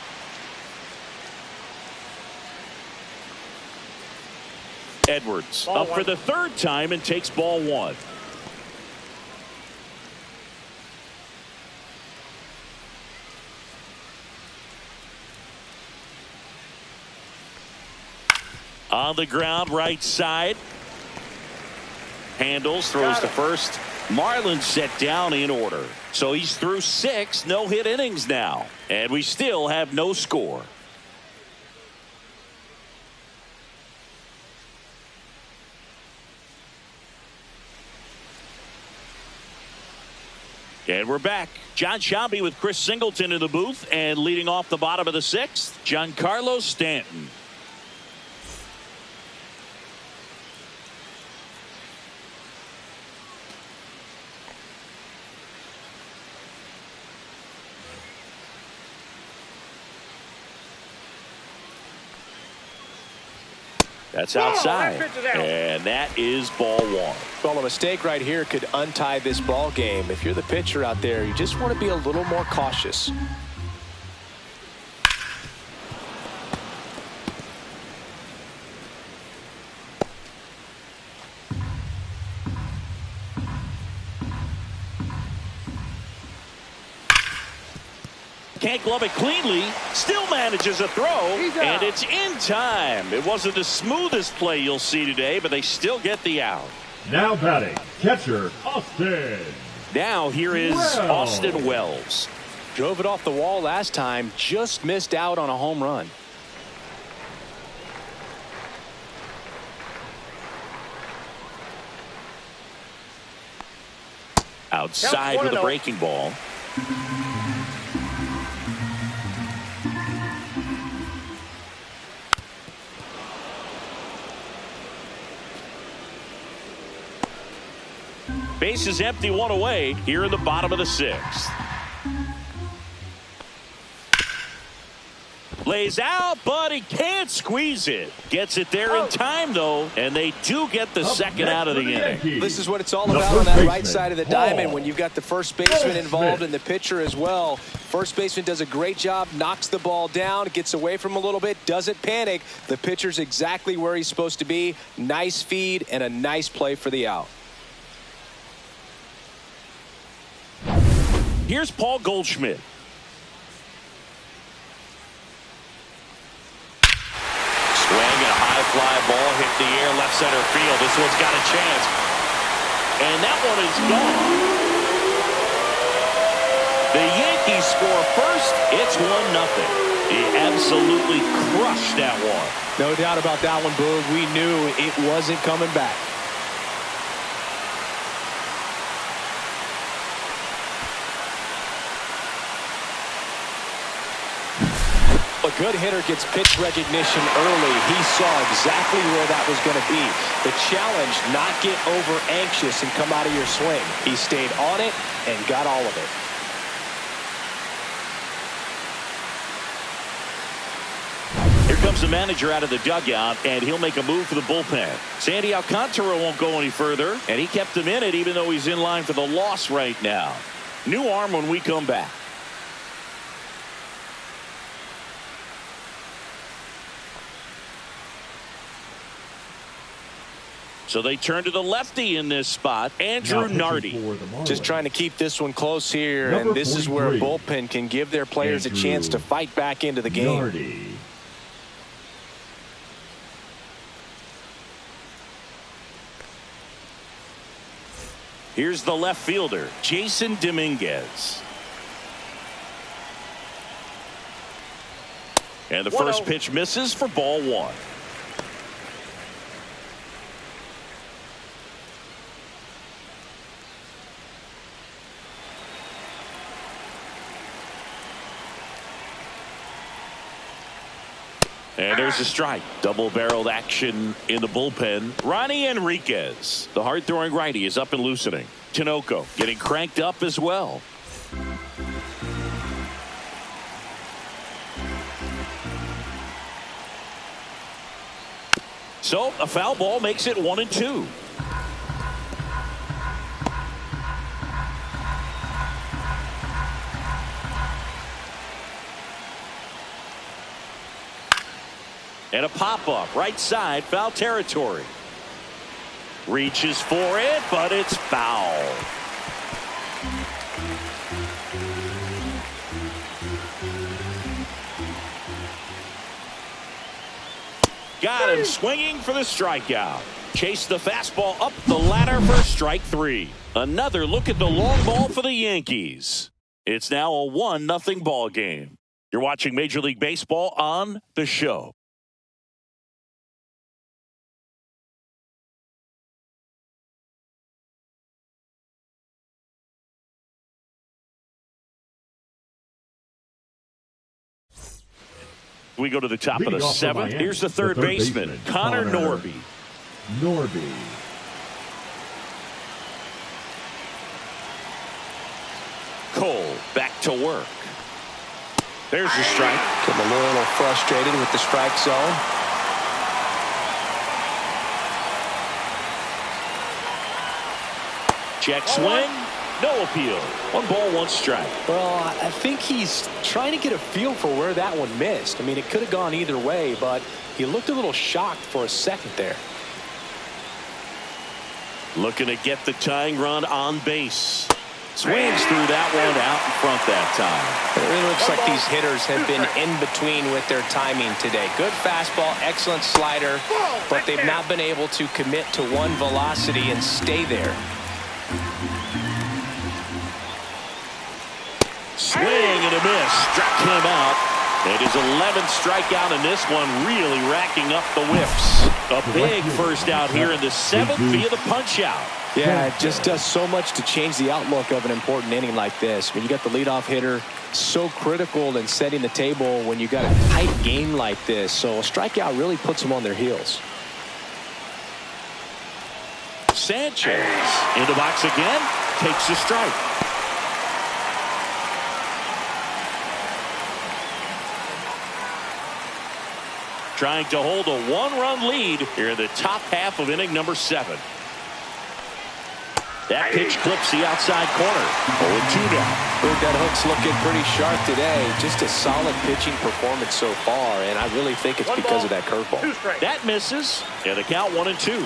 S1: Edwards up for the 3rd time and takes ball 1. On the ground, right side. Handles, throws to first. Marlin set down in order. So he's through 6 no-hit innings now. And we still have no score. And we're back. John Sciambi with Chris Singleton in the booth. And leading off the bottom of the 6th, Giancarlo Stanton. That's outside, and that is ball 1.
S3: Well, a mistake right here could untie this ball game. If you're the pitcher out there, you just want to be a little more cautious.
S1: Can't glove it cleanly. Still manages a throw. And it's in time. It wasn't the smoothest play you'll see today, but they still get the out.
S2: Now batting, catcher Austin.
S1: Now here is Austin Wells.
S3: Drove it off the wall last time. Just missed out on a home run.
S1: Outside with a breaking ball. Base is empty, 1 away here in the bottom of the 6th. Lays out, but he can't squeeze it. Gets it there in time, though, and they do get the second out of the inning.
S3: This is what it's all about on that right side of the diamond when you've got the first baseman involved and the pitcher as well. First baseman does a great job, knocks the ball down, gets away from him a little bit, doesn't panic. The pitcher's exactly where he's supposed to be. Nice feed and a nice play for the out.
S1: Here's Paul Goldschmidt. fly ball hit the air left center field. This one's got a chance. And that one is gone. The Yankees score first. It's 1-0. He absolutely crushed that one.
S3: No doubt about that one, Boog. We knew it wasn't coming back. A good hitter gets pitch recognition early. He saw exactly where that was going to be. The challenge, not get over anxious and come out of your swing. He stayed on it and got all of it.
S1: Here comes the manager out of the dugout, and he'll make a move for the bullpen. Sandy Alcantara won't go any further, and he kept him in it even though he's in line for the loss right now. New arm when we come back. So they turn to the lefty in this spot, Andrew Nardi.
S3: Just trying to keep this one close here, and this is where a bullpen can give their players a chance to fight back into the game.
S2: Nardi.
S1: Here's the left fielder, Jason Dominguez. And the first pitch misses for ball one. And there's a strike. Double-barreled action in the bullpen. Ronnie Enriquez, the hard-throwing righty, is up and loosening. Tinoco getting cranked up as well. So a foul ball makes it 1-2. And a pop-up right side, foul territory. Reaches for it, but it's foul. Got him swinging for the strikeout. Chase the fastball up the ladder for strike three. Another look at the long ball for the Yankees. It's now a 1-0 ball game. You're watching Major League Baseball on The Show. We go to the top of the seventh. Here's the third baseman, Connor Norby. Cole back to work. There's the strike.
S3: Getting a little frustrated with the strike zone.
S1: Check swing. No appeal. 1 ball, 1 strike.
S3: Well, I think he's trying to get a feel for where that one missed. I mean, it could have gone either way, but he looked a little shocked for a second there.
S1: Looking to get the tying run on base. Swings through that one out in front that time.
S3: It really looks like these hitters have been in between with their timing today. Good fastball, excellent slider, but they've not been able to commit to one velocity and stay there.
S1: Swing and a miss. Struck him out. It is 11th strikeout in this one, really racking up the whiffs. A big first out here in the 7th via the punch out.
S3: Yeah, it just does so much to change the outlook of an important inning like this. When you got the leadoff hitter so critical in setting the table when you got a tight game like this. So a strikeout really puts them on their heels.
S1: Sanchez in the box again, takes a strike. Trying to hold a 1-run lead here in the top half of inning number 7. That pitch clips the outside corner. 0-2 now.
S3: That hook's looking pretty sharp today. Just a solid pitching performance so far, and I really think it's because of that curveball.
S1: That misses, and the count 1-2.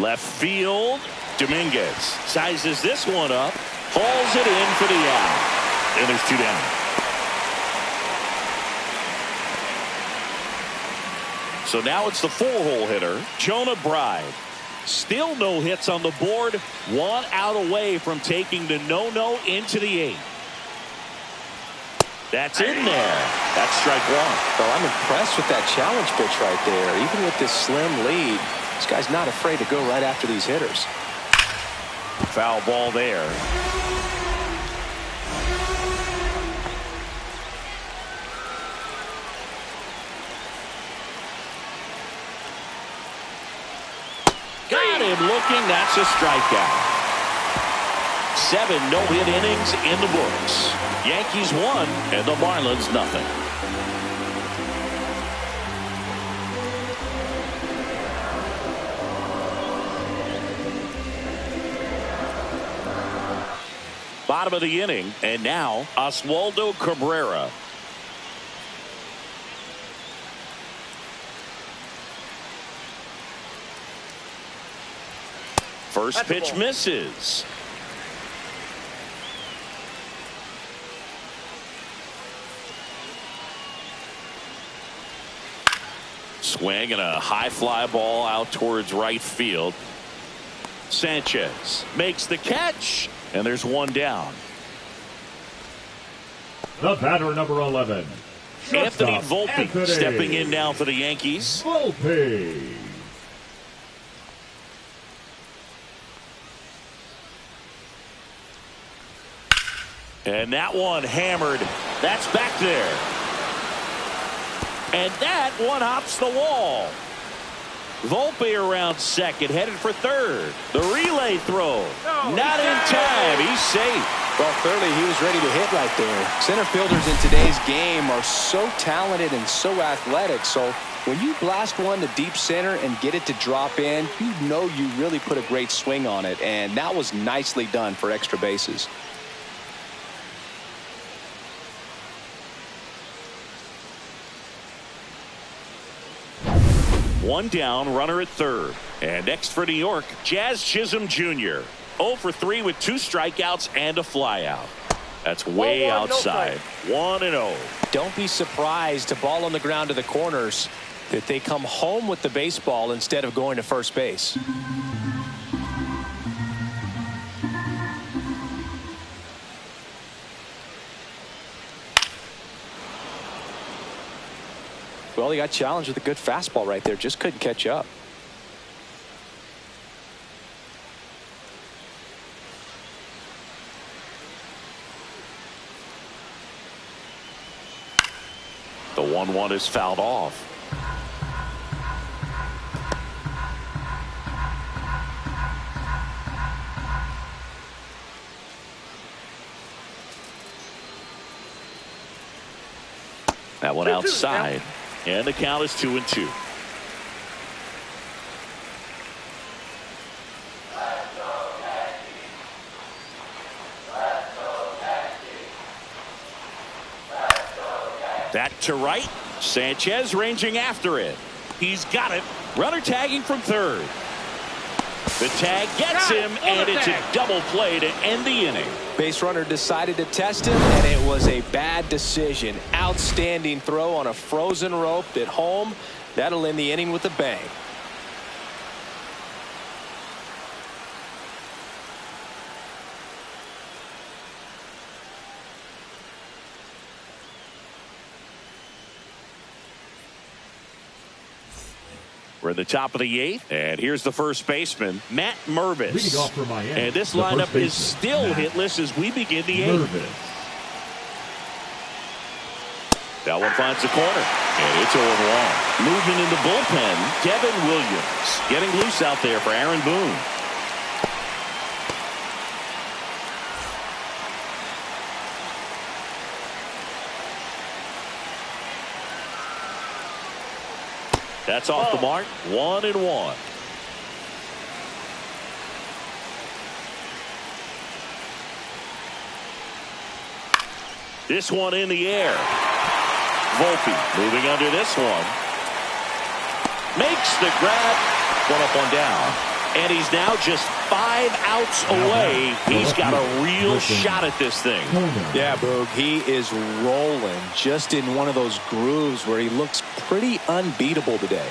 S1: Left field, Dominguez sizes this one up, hauls it in for the out. And there's 2 down. So now it's the 4-hole hitter, Jonah Bride. Still no hits on the board. 1 out away from taking the no-no into the 8th. That's in there. That's strike 1.
S3: Well, I'm impressed with that challenge pitch right there. Even with this slim lead, this guy's not afraid to go right after these hitters.
S1: Foul ball there. Got him looking. That's a strikeout. 7 no-hit innings in the books. Yankees 1 and the Marlins nothing. Bottom of the inning, and now Oswaldo Cabrera. First pitch misses. Swing and a high fly ball out towards right field. Sanchez makes the catch, and there's 1 down.
S2: The batter, number 11,
S1: Anthony Volpe, stepping in now for the Yankees.
S2: Volpe.
S1: And that one hammered. That's back there. And that one hops the wall. Volpe around second, headed for third. The relay throw. Not in time. He's safe.
S3: Well, clearly he was ready to hit right there. Center fielders in today's game are so talented and so athletic. So when you blast one to deep center and get it to drop in, you know you really put a great swing on it. And that was nicely done for extra bases.
S1: One down, runner at third. And next for New York, Jazz Chisholm Jr. 0 for 3 with 2 strikeouts and a flyout. That's way outside. 1-0.
S3: Don't be surprised to ball on the ground to the corners that they come home with the baseball instead of going to first base. Well, he got challenged with a good fastball right there. Just couldn't catch up.
S1: The 1-1 is fouled off. That one outside. And the count is 2-2. That to right. Sanchez ranging after it. He's got it. Runner tagging from third. The tag gets him, and it's a double play to end the inning.
S3: Base runner decided to test him, and it was a bad decision. Outstanding throw on a frozen rope at home. That'll end the inning with a bang.
S1: We're at the top of the 8th, and here's the first baseman, Matt Mervis.
S2: Leading off for Miami,
S1: and this lineup is still hitless as we begin the 8th. That one finds the corner, and it's 0-1. Moving in the bullpen, Devin Williams getting loose out there for Aaron Boone. That's off the mark. 1-1. This one in the air. Volpe moving under this one. Makes the grab. One up, one down. And he's now just 5 outs away. He's got a real shot at this thing.
S3: Yeah, Boog, he is rolling just in one of those grooves where he looks pretty unbeatable today.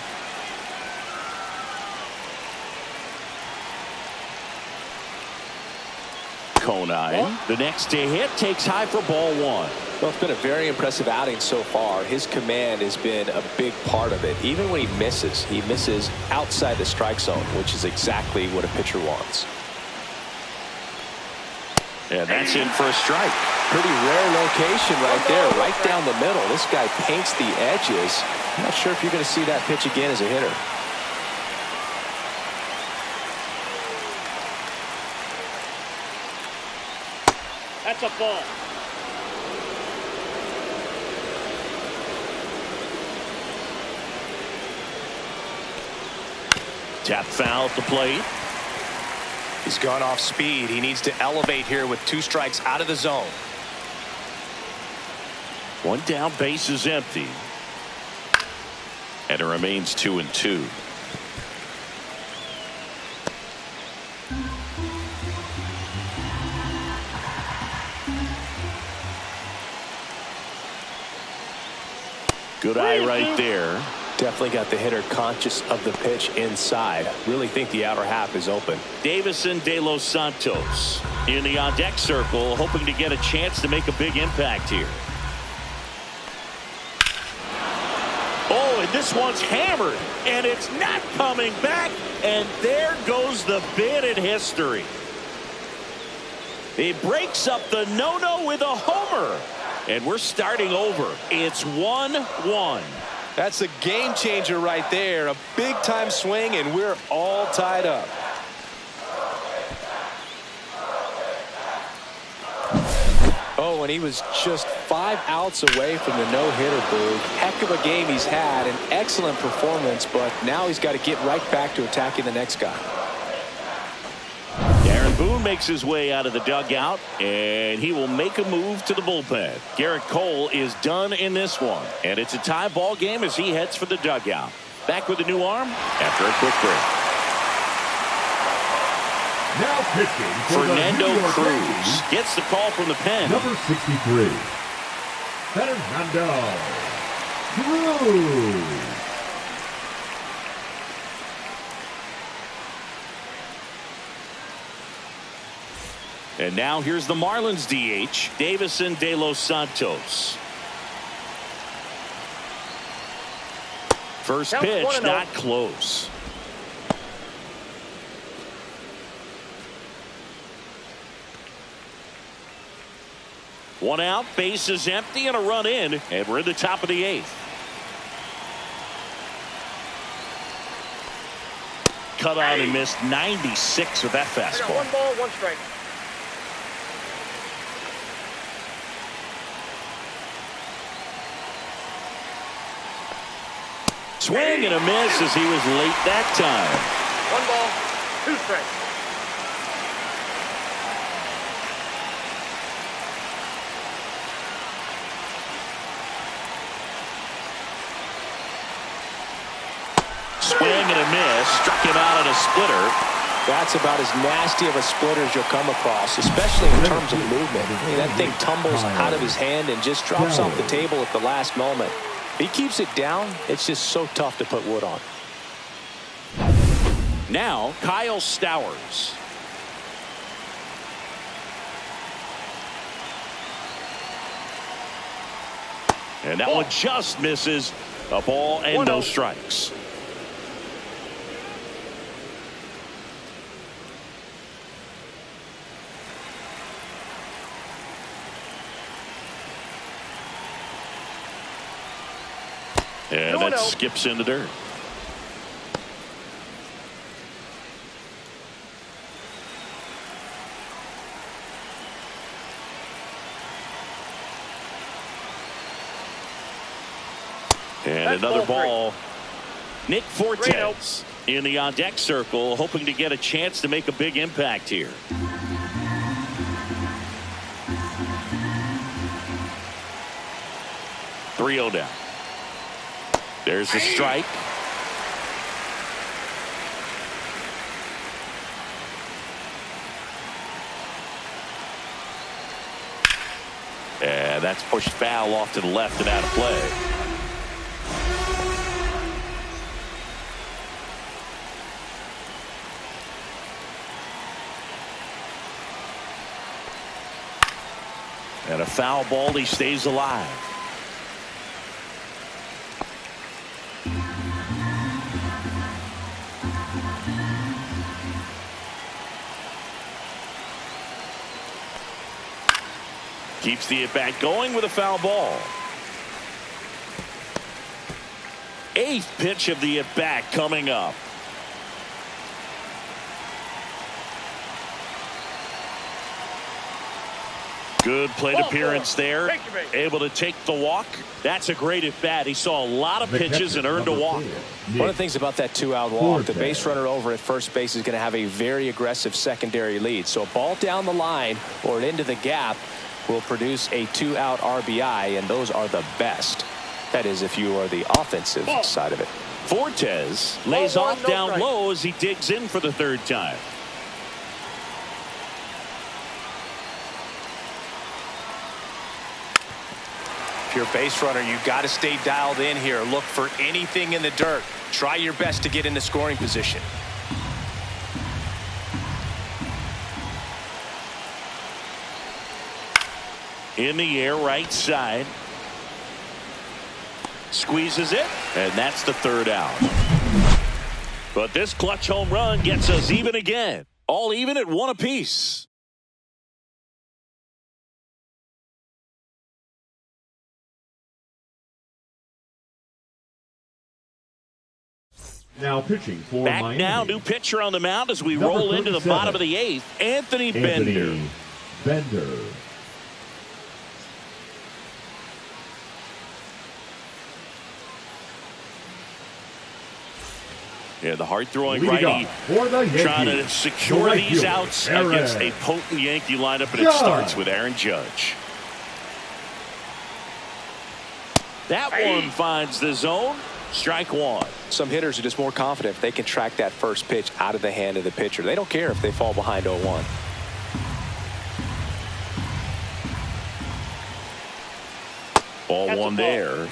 S1: Conine, the next to hit, takes high for ball 1.
S3: Well, it's been a very impressive outing so far. His command has been a big part of it. Even when he misses outside the strike zone, which is exactly what a pitcher wants.
S1: And that's in for a strike.
S3: Pretty rare location right there, right down the middle. This guy paints the edges. I'm not sure if you're going to see that pitch again as a hitter.
S4: That's a ball.
S1: Tap foul at the plate.
S3: He's gone off speed. He needs to elevate here with 2 strikes out of the zone.
S1: 1 down, base is empty. And it remains 2-2. Good eye right there.
S3: Definitely got the hitter conscious of the pitch inside. Really think the outer half is open.
S1: Davison De Los Santos in the on-deck circle, hoping to get a chance to make a big impact here. Oh, and this one's hammered, and it's not coming back, and there goes the bid in history. He breaks up the no-no with a homer, and we're starting over. It's 1-1.
S3: That's a game changer right there. A big time swing, and we're all tied up. Oh, and he was just 5 outs away from the no-hitter, Boog. Heck of a game he's had, an excellent performance, but now he's got to get right back to attacking the next guy.
S1: Aaron Boone makes his way out of the dugout, and he will make a move to the bullpen. Garrett Cole is done in this one, and it's a tie ball game as he heads for the dugout. Back with a new arm after a quick break.
S2: Now pitching for
S1: Fernando
S2: the New York
S1: Cruz
S2: Yankees,
S1: gets the call from the pen.
S2: number 63, Fernando Cruz.
S1: And now here's the Marlins DH, Davison De Los Santos. First pitch, not close. One out, base is empty, and a run in, and we're in the top of the 8th. Cut out and missed 96 with that fastball.
S4: 1 ball, 1 strike.
S1: Swing and a miss as he was late that time.
S4: 1 ball, 2 strikes.
S1: Swing and a miss, struck him out on a splitter.
S3: That's about as nasty of a splitter as you'll come across, especially in terms of movement. I mean, that thing tumbles out of his hand and just drops off the table at the last moment. If he keeps it down, it's just so tough to put wood on.
S1: Now, Kyle Stowers. And that one just misses. A ball and no strikes. And that skips into dirt. And another ball. Nick Fortes in the on-deck circle, hoping to get a chance to make a big impact here. Three-0 down. There's the strike. And that's pushed foul off to the left and out of play. And a foul ball, he stays alive. Keeps the at-bat going with a foul ball. 8th pitch of the at-bat coming up. Good plate appearance there. Able to take the walk. That's a great at-bat. He saw a lot of pitches and earned a walk.
S3: One of the things about that 2-out walk, the base runner over at first base is going to have a very aggressive secondary lead. So a ball down the line or into the gap will produce a 2-out RBI, and those are the best. That is, if you are the offensive side of it.
S1: Fortes lays off down low as he digs in for the 3rd time.
S3: If you're a base runner, you've got to stay dialed in here. Look for anything in the dirt. Try your best to get into scoring position.
S1: In the air, right side. Squeezes it, and that's the 3rd out. But this clutch home run gets us even again. All even at 1 apiece.
S2: Now pitching for
S1: Back
S2: Miami.
S1: now, new pitcher on the mound as we
S2: Number
S1: roll into the
S2: 37,
S1: bottom of the 8th. Anthony Bender. Yeah, the hard-throwing righty trying to secure these outs against a potent Yankee lineup, and it starts with Aaron Judge. That one finds the zone. Strike 1.
S3: Some hitters are just more confident if they can track that first pitch out of the hand of the pitcher. They don't care if they fall behind 0-1.
S1: Ball one there.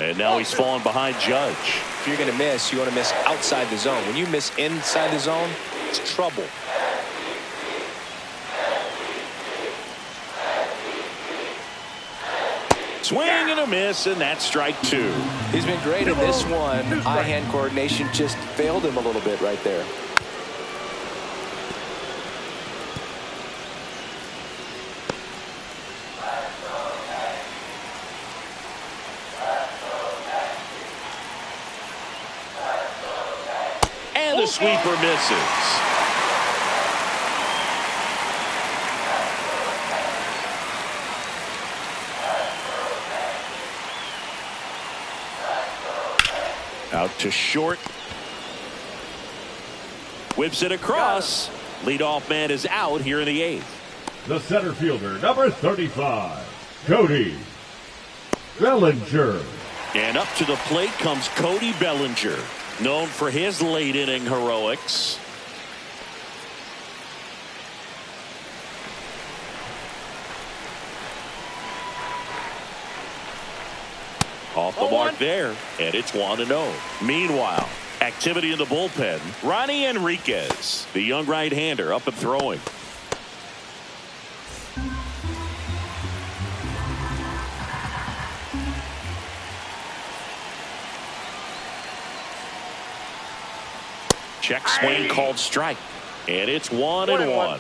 S1: And now he's falling behind Judge.
S3: If you're going to miss, you want to miss outside the zone. When you miss inside the zone, it's trouble.
S1: Swing and a miss, and that's strike 2.
S3: He's been great in this one. Eye-hand coordination just failed him a little bit right there.
S1: And the sweeper misses. Out to short. Whips it across. Leadoff man is out here in the 8th.
S2: The center fielder, number 35, Cody Bellinger.
S1: And up to the plate comes Cody Bellinger, known for his late inning heroics. Off the mark there, and it's 1-0. Meanwhile, activity in the bullpen. Ronnie Enriquez, the young right-hander, up and throwing. Check swing called strike, and it's 1-1.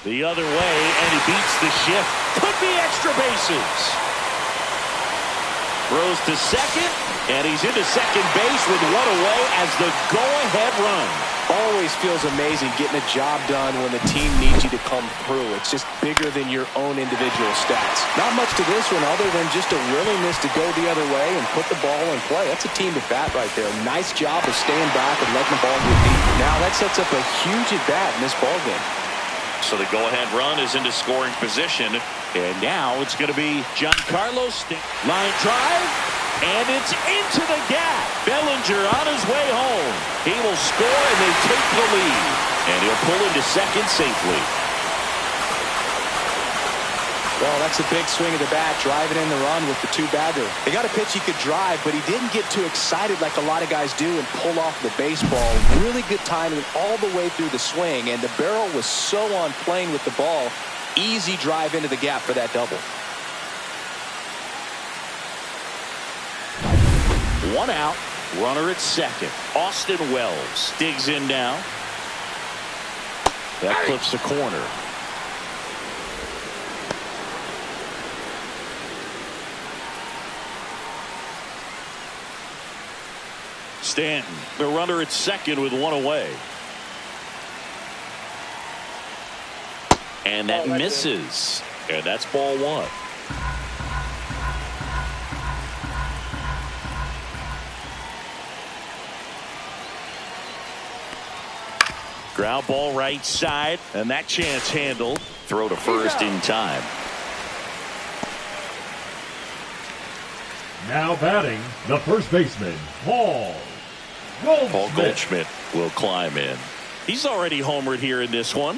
S1: The other way, and he beats the shift. Could be extra bases. Throws to second, and he's into second base with one away as the go-ahead run.
S3: Always feels amazing getting a job done when the team needs you to come through. It's just bigger than your own individual stats. Not much to this one other than just a willingness to go the other way and put the ball in play. That's a team at bat right there. Nice job of staying back and letting the ball get deep. Now that sets up a huge at bat in this ball game.
S1: So the go-ahead run is into scoring position. And now it's going to be Giancarlo line drive. And it's into the gap. Bellinger on his way home. He will score and they take the lead. And he'll pull into second safely.
S3: Well, that's a big swing of the bat, driving in the run with the two-bagger. They got a pitch he could drive, but he didn't get too excited like a lot of guys do and pull off the baseball. Really good timing all the way through the swing, and the barrel was so on plane with the ball. Easy drive into the gap for that double.
S1: One out, runner at second. Austin Wells digs in now. That clips the corner. Stanton, the runner at second with one away. And that misses. And that's ball one. Ground ball right side. And that chance handled. Throw to first in time.
S2: Now batting, the first baseman, Paul
S1: Goldschmidt will climb in. He's already homered here in this one.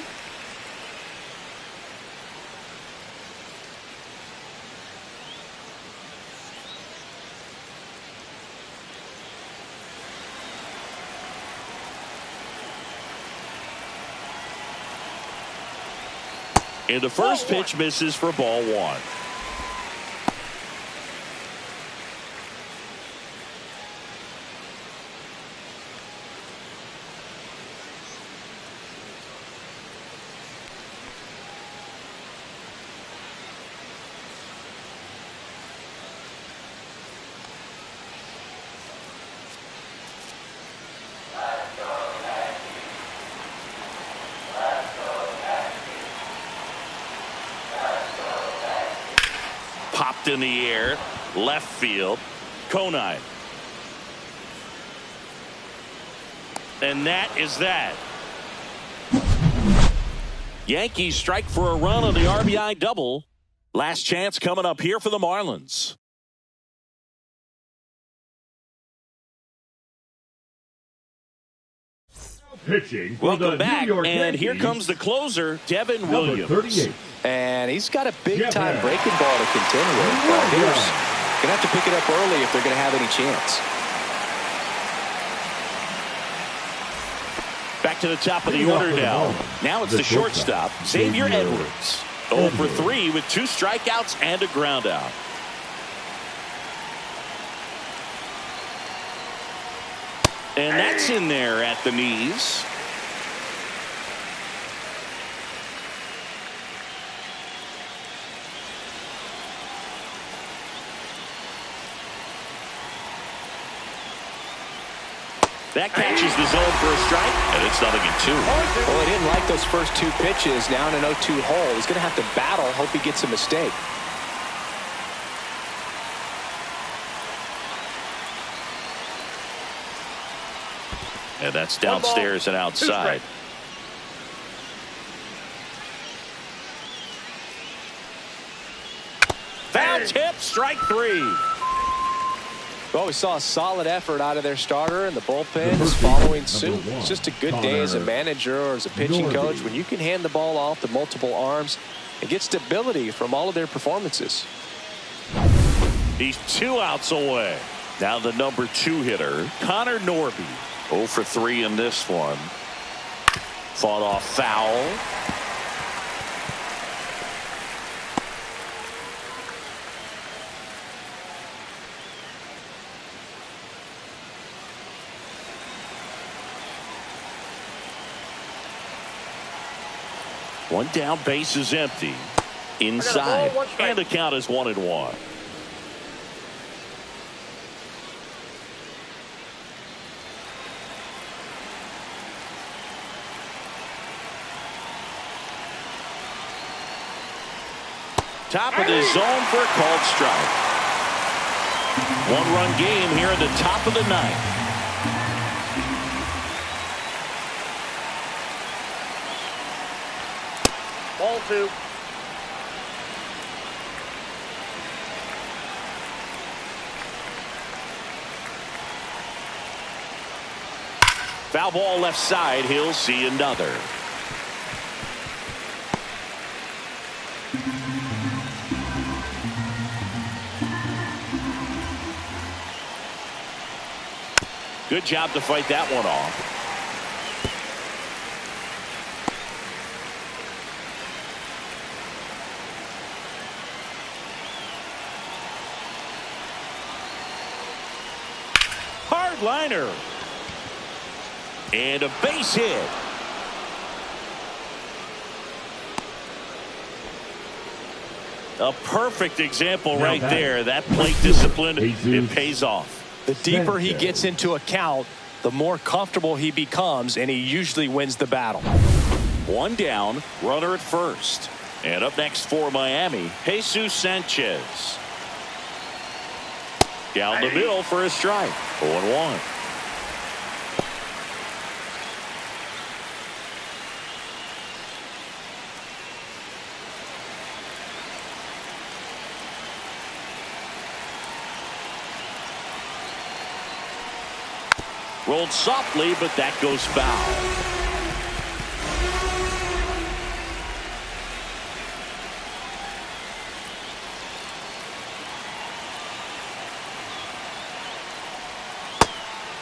S1: And the first pitch misses for ball one. Popped in the air, left field. Conine. And that is that. Yankees strike for a run on the RBI double. Last chance coming up here for the Marlins.
S2: Pitching.
S1: Welcome back, and here comes the closer, Devin Williams.
S2: 38.
S3: And he's got a big-time breaking ball to contend with. Hitters going to have to pick it up early if they're going to have any chance.
S1: Back to the top of the order now. Now it's the shortstop, Xavier Edwards. 0 for 3 with 2 strikeouts and a ground out. And that's in there at the knees. That catches the zone for a strike, and it's 0-2.
S3: Well, he didn't like those first 2 pitches. Now in an 0-2 hole. He's going to have to battle. Hope he gets a mistake.
S1: And that's downstairs and outside. Foul tip, strike 3.
S3: Well, we saw a solid effort out of their starter, and the bullpen is following suit. It's just a good day as a manager or as a pitching coach when you can hand the ball off to multiple arms and get stability from all of their performances.
S1: He's 2 outs away. Now the number 2 hitter, Connor Norby. 0 for 3 in this one. Fought off foul. One down, base is empty. Inside. And the count is 1-1. Top of the zone for a called strike. 1-run game here in the top of the 9th.
S4: Ball 2.
S1: Foul ball left side. He'll see another. Good job to fight that one off. Hard liner. And a base hit. A perfect example right there. That plate discipline, it pays off.
S3: The deeper he gets into a count, the more comfortable he becomes, and he usually wins the battle.
S1: One down, runner at first. And up next for Miami, Jesus Sanchez. Down the middle for a strike. 0-1. Rolled softly, but that goes foul.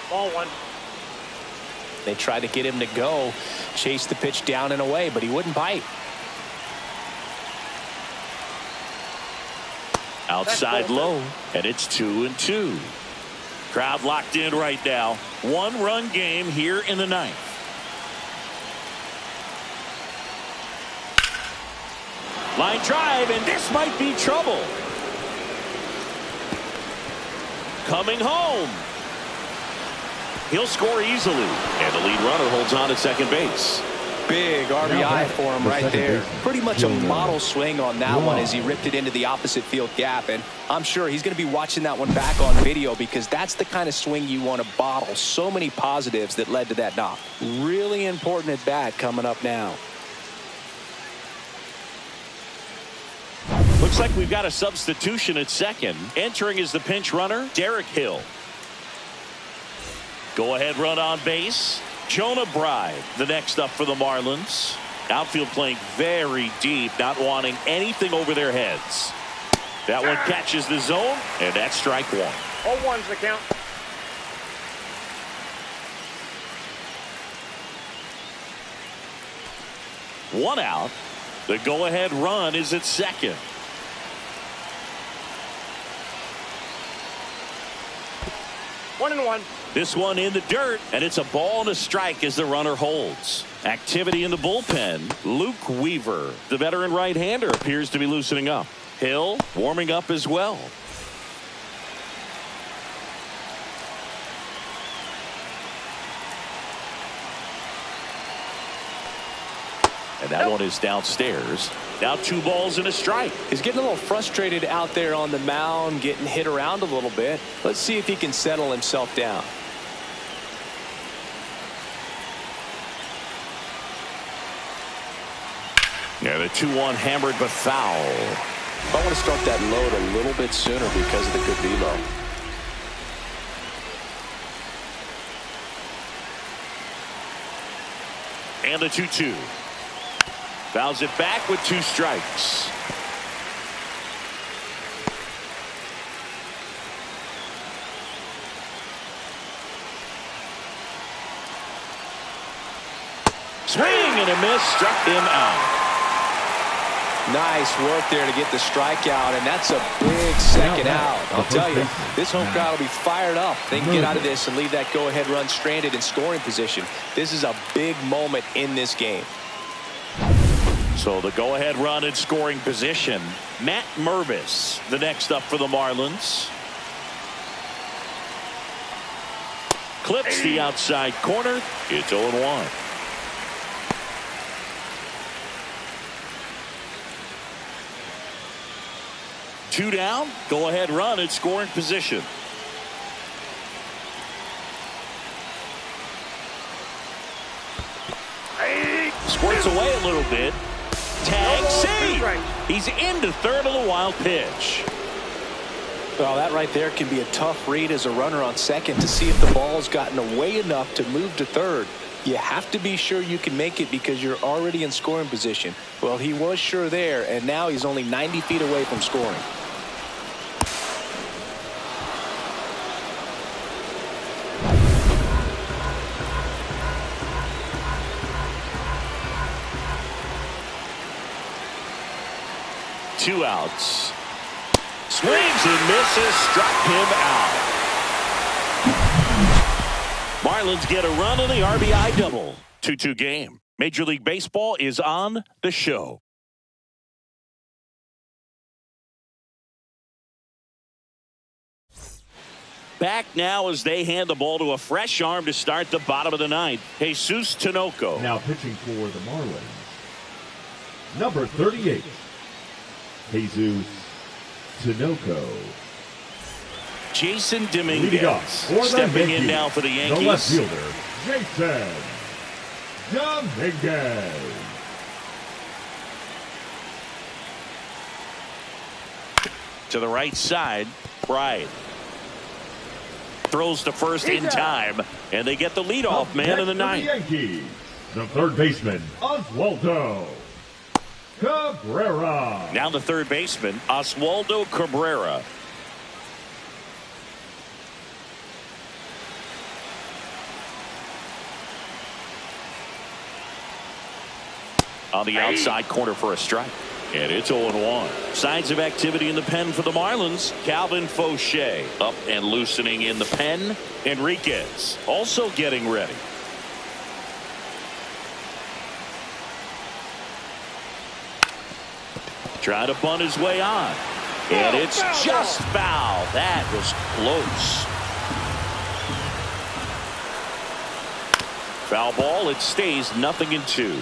S4: Ball 1.
S3: They tried to get him to go, chase the pitch down and away, but he wouldn't bite.
S1: Outside low, and it's 2-2. Crowd locked in right now. One-run game here in the ninth. Line drive, and this might be trouble. Coming home. He'll score easily, and the lead runner holds on at second base.
S3: Big RBI for him right there. Pretty much a model swing on that one as he ripped it into the opposite field gap. And I'm sure he's going to be watching that one back on video because that's the kind of swing you want to bottle. So many positives that led to that knock. Really important at bat coming up now.
S1: Looks like we've got a substitution at second. Entering is the pinch runner, Derek Hill. Go ahead run on base. Jonah Bride, the next up for the Marlins. Outfield playing very deep, not wanting anything over their heads. That one catches the zone, and that's strike 1.
S4: 0-1's the count.
S1: One out. The go-ahead run is at second.
S4: One and one.
S1: This one in the dirt, and it's a ball and a strike as the runner holds. Activity in the bullpen. Luke Weaver, the veteran right-hander, appears to be loosening up. Hill warming up as well. And that one is downstairs. Now 2 balls and a strike.
S3: He's getting a little frustrated out there on the mound, getting hit around a little bit. Let's see if he can settle himself down.
S1: Yeah, the 2-1 hammered but foul.
S3: I want to start that load a little bit sooner because of the good velo.
S1: And the 2-2. Fouls it back with 2 strikes. Swing and a miss, struck him out.
S3: Nice work there to get the strikeout, and that's a big second out. I'll tell you, this home crowd will be fired up. They can get out of this and leave that go-ahead run stranded in scoring position. This is a big moment in this game.
S1: So the go-ahead run in scoring position. Matt Mervis, the next up for the Marlins. Clips the outside corner. It's 0-1. Two down. Go-ahead run in scoring position. Squirts away a little bit. tag, save. He's into third on the wild pitch.
S3: Well, that right there can be a tough read as a runner on second to see if the ball's gotten away enough to move to third. You have to be sure you can make it because you're already in scoring position. Well, he was sure there, and now he's only 90 feet away from scoring.
S1: Two outs. Swings and misses, struck him out. Marlins get a run on the RBI double. 2-2 game. Major League Baseball is on the show. Back now as they hand the ball to a fresh arm to start the bottom of the ninth. Jesus Tinoco.
S2: Now pitching for the Marlins, number 38, Jesus Tinoco.
S1: Jason
S2: Leading off
S1: Dominguez
S2: for the
S1: stepping
S2: Yankees,
S1: in now for the Yankees.
S2: the left fielder, Jason Dominguez.
S1: To the right side, Pride throws to first in time, and they get the leadoff man in the ninth.
S2: Yankees, the third baseman, Oswaldo Cabrera.
S1: Now the third baseman, Oswaldo Cabrera. On the outside corner for a strike. And it's 0-1. Signs of activity in the pen for the Marlins. Calvin Fauché up and loosening in the pen. Enriquez also getting ready. Trying to bunt his way on. And it's just foul. That was close. Foul ball. It stays 0-2.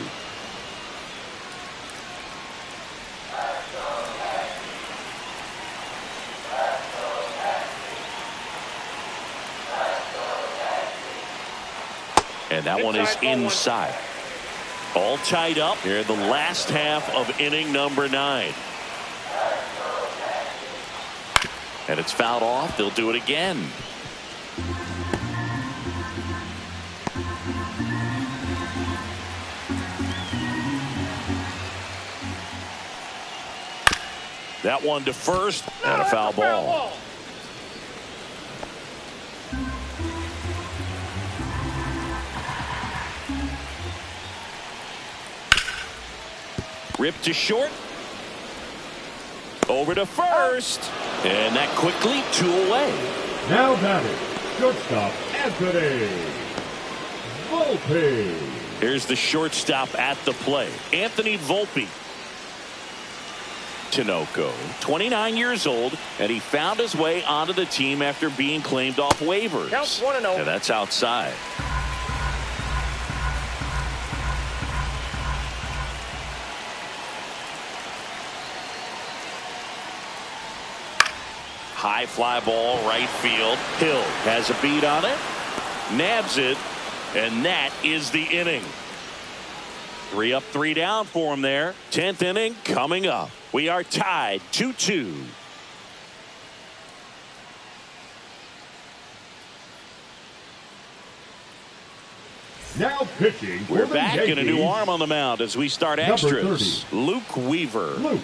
S1: And that one is inside. All tied up here in the last half of inning number 9. And it's fouled off. They'll do it again. That one to first and a foul ball. Ripped to short. Over to first. And that quickly 2 away.
S2: Now batting, shortstop Anthony Volpe.
S1: Here's the shortstop at the plate, Anthony Volpe. Tinoco, 29 years old, and he found his way onto the team after being claimed off waivers.
S4: Counts 1-0.
S1: And that's outside. High fly ball, right field. Hill has a beat on it, nabs it, and that is the inning. 3 up, 3 down for him there. 10th inning coming up. We are tied 2-2.
S2: Now pitching for
S1: We're
S2: the
S1: back
S2: Yankees,
S1: in a new arm on the mound as we start
S2: number
S1: extras.
S2: 30,
S1: Luke Weaver.
S2: Luke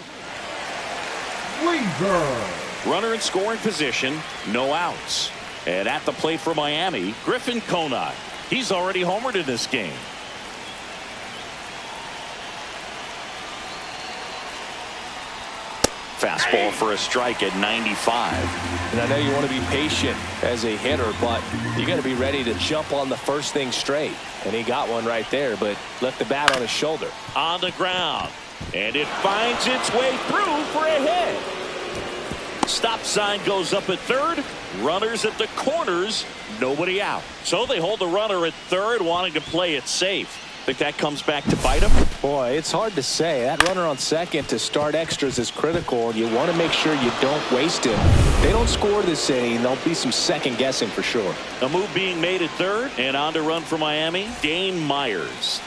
S2: Weaver.
S1: Runner in scoring position, no outs. And at the plate for Miami, Griffin Conine. He's already homered in this game. Fastball for a strike at 95.
S3: And I know you want to be patient as a hitter, but you got to be ready to jump on the first thing straight. And he got one right there, but left the bat on his shoulder.
S1: On the ground. And it finds its way through for a hit. Stop sign goes up at third. Runners at the corners. Nobody out. So they hold the runner at third, wanting to play it safe. Think that comes back to bite him?
S3: Boy, it's hard to say. That runner on second to start extras is critical, and you want to make sure you don't waste him. If they don't score this inning, there'll be some second guessing for sure.
S1: A move being made at third, and on to run for Miami, Dane Myers.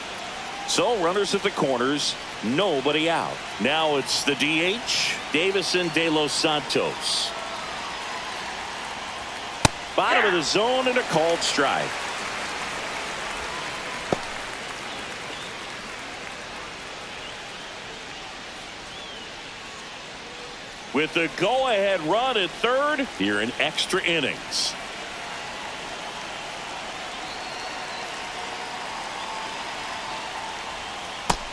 S1: So runners at the corners, nobody out. Now it's the DH, Davison De Los Santos. Bottom of the zone and a called strike. With the go-ahead run at third here in extra innings.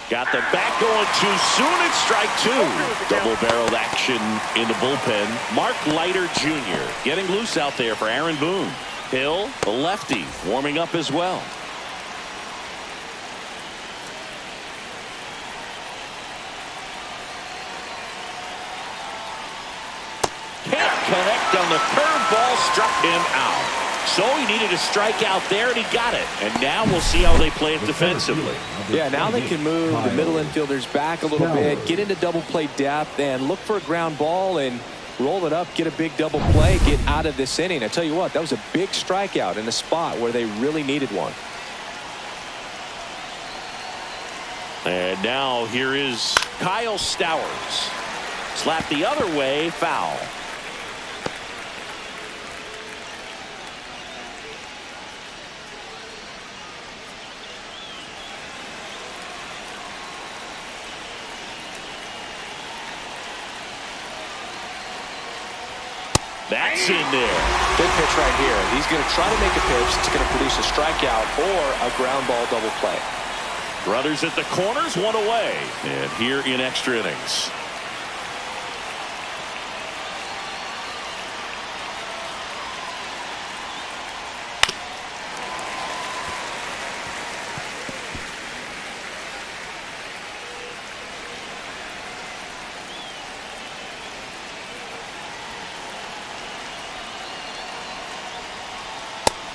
S1: Got the bat going too soon. It's strike two. Double-barreled action in the bullpen. Mark Leiter Jr. getting loose out there for Aaron Boone. Hill, the lefty, warming up as well. Can't connect on the curveball, struck him out. So he needed a strikeout there, and he got it. And now we'll see how they play it defensively.
S3: Yeah, now they can move the middle infielders back a little bit, get into double play depth, and look for a ground ball and roll it up, get a big double play, get out of this inning. I tell you what, that was a big strikeout in a spot where they really needed one.
S1: And now here is Kyle Stowers. Slapped the other way, foul. That's in there.
S3: Big pitch right here. He's going to try to make a pitch that's going to produce a strikeout or a ground ball double play.
S1: Brothers at the corners, one away. And here in extra innings.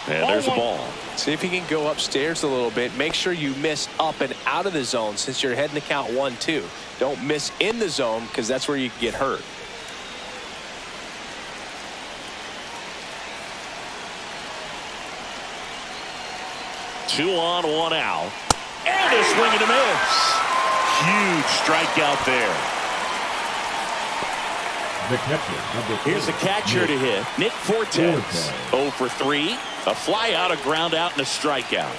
S1: And there's a ball.
S3: See if you can go upstairs a little bit. Make sure you miss up and out of the zone since you're heading to count 1-2. Don't miss in the zone because that's where you can get hurt.
S1: Two on, one out. And a swing and a miss. Huge strikeout there.
S2: The catcher,
S1: here's the catcher to hit. Nick Fortes. 0 for 3. A fly out, a ground out, and a strikeout.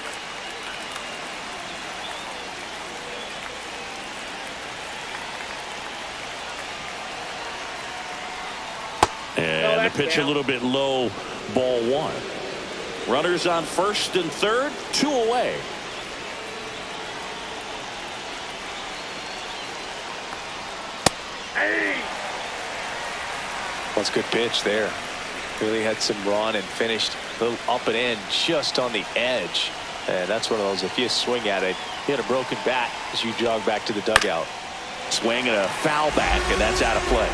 S1: And the pitch a little bit low, ball one. Runners on first and third, 2 away.
S3: That's a good pitch there. Really had some run and finished a little up and in just on the edge. And that's one of those, if you swing at it, you had a broken bat as you jog back to the dugout.
S1: Swing and a foul back, and that's out of play.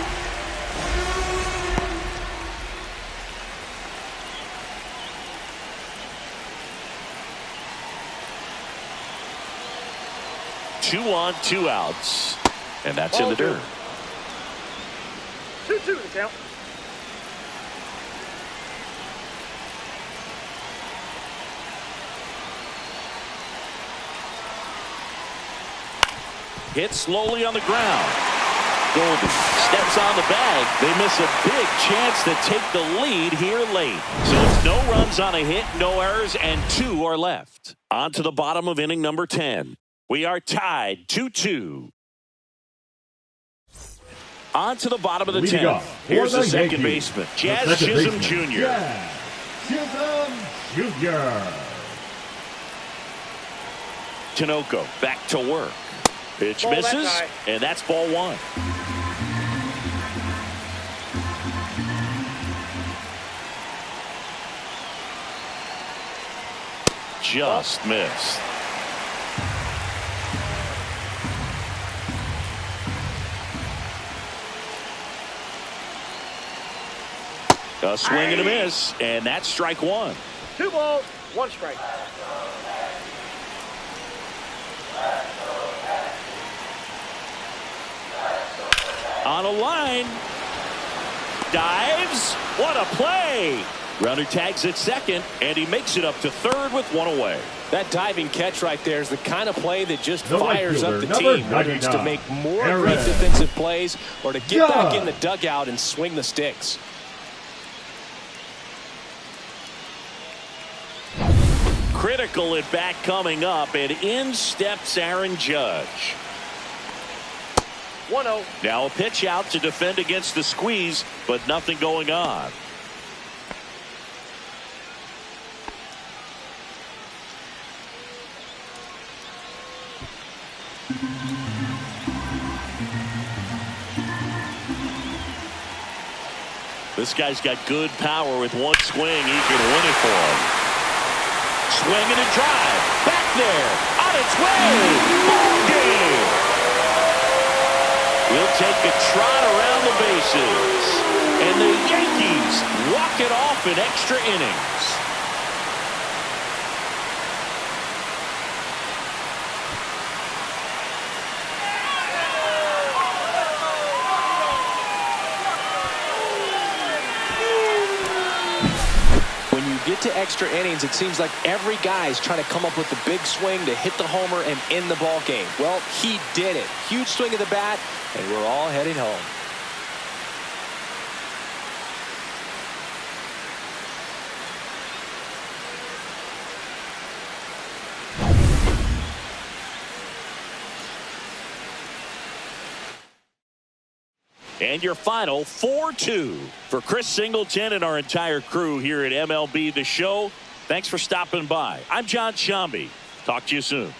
S1: Two on, 2 outs. And that's in the dirt.
S4: 2-2 the count.
S1: Hit slowly on the ground. Goldie steps on the bag. They miss a big chance to take the lead here late. So it's no runs on a hit, no errors, and 2 are left. On to the bottom of inning number 10. We are tied 2-2. On to the bottom of the 10th. Here's the second baseman, Jazz Chisholm Jr.
S2: Jazz Chisholm Jr.
S1: Tinoco back to work. Pitch misses, and that's ball one. Just missed. A swing and a miss, and that's strike one.
S4: 2 balls, 1 strike.
S1: On a line. Dives. What a play. Runner tags at second, and he makes it up to third with one away.
S3: That diving catch right there is the kind of play that just
S2: The right
S3: fires up
S2: fielder,
S3: the
S2: number
S3: team, whether it's to
S2: 99,
S3: make more
S2: Aaron.
S3: great defensive plays or to get back
S2: Yeah.
S3: in the dugout and swing the sticks.
S1: Critical at bat coming up, and in steps Aaron Judge.
S4: 1-0.
S1: Now a pitch out to defend against the squeeze, but nothing going on. This guy's got good power. With one swing, he can win it for him. Swing and a drive. Back there. On its way. Ball game. He'll take a trot around the bases. And the Yankees walk it off in extra innings.
S3: When you get to extra innings, it seems like every guy is trying to come up with the big swing to hit the homer and end the ball game. Well, he did it. Huge swing of the bat, and we're all heading home.
S1: And your final 4-2 for Chris Singleton and our entire crew here at MLB The Show. Thanks for stopping by. I'm John Shambi. Talk to you soon.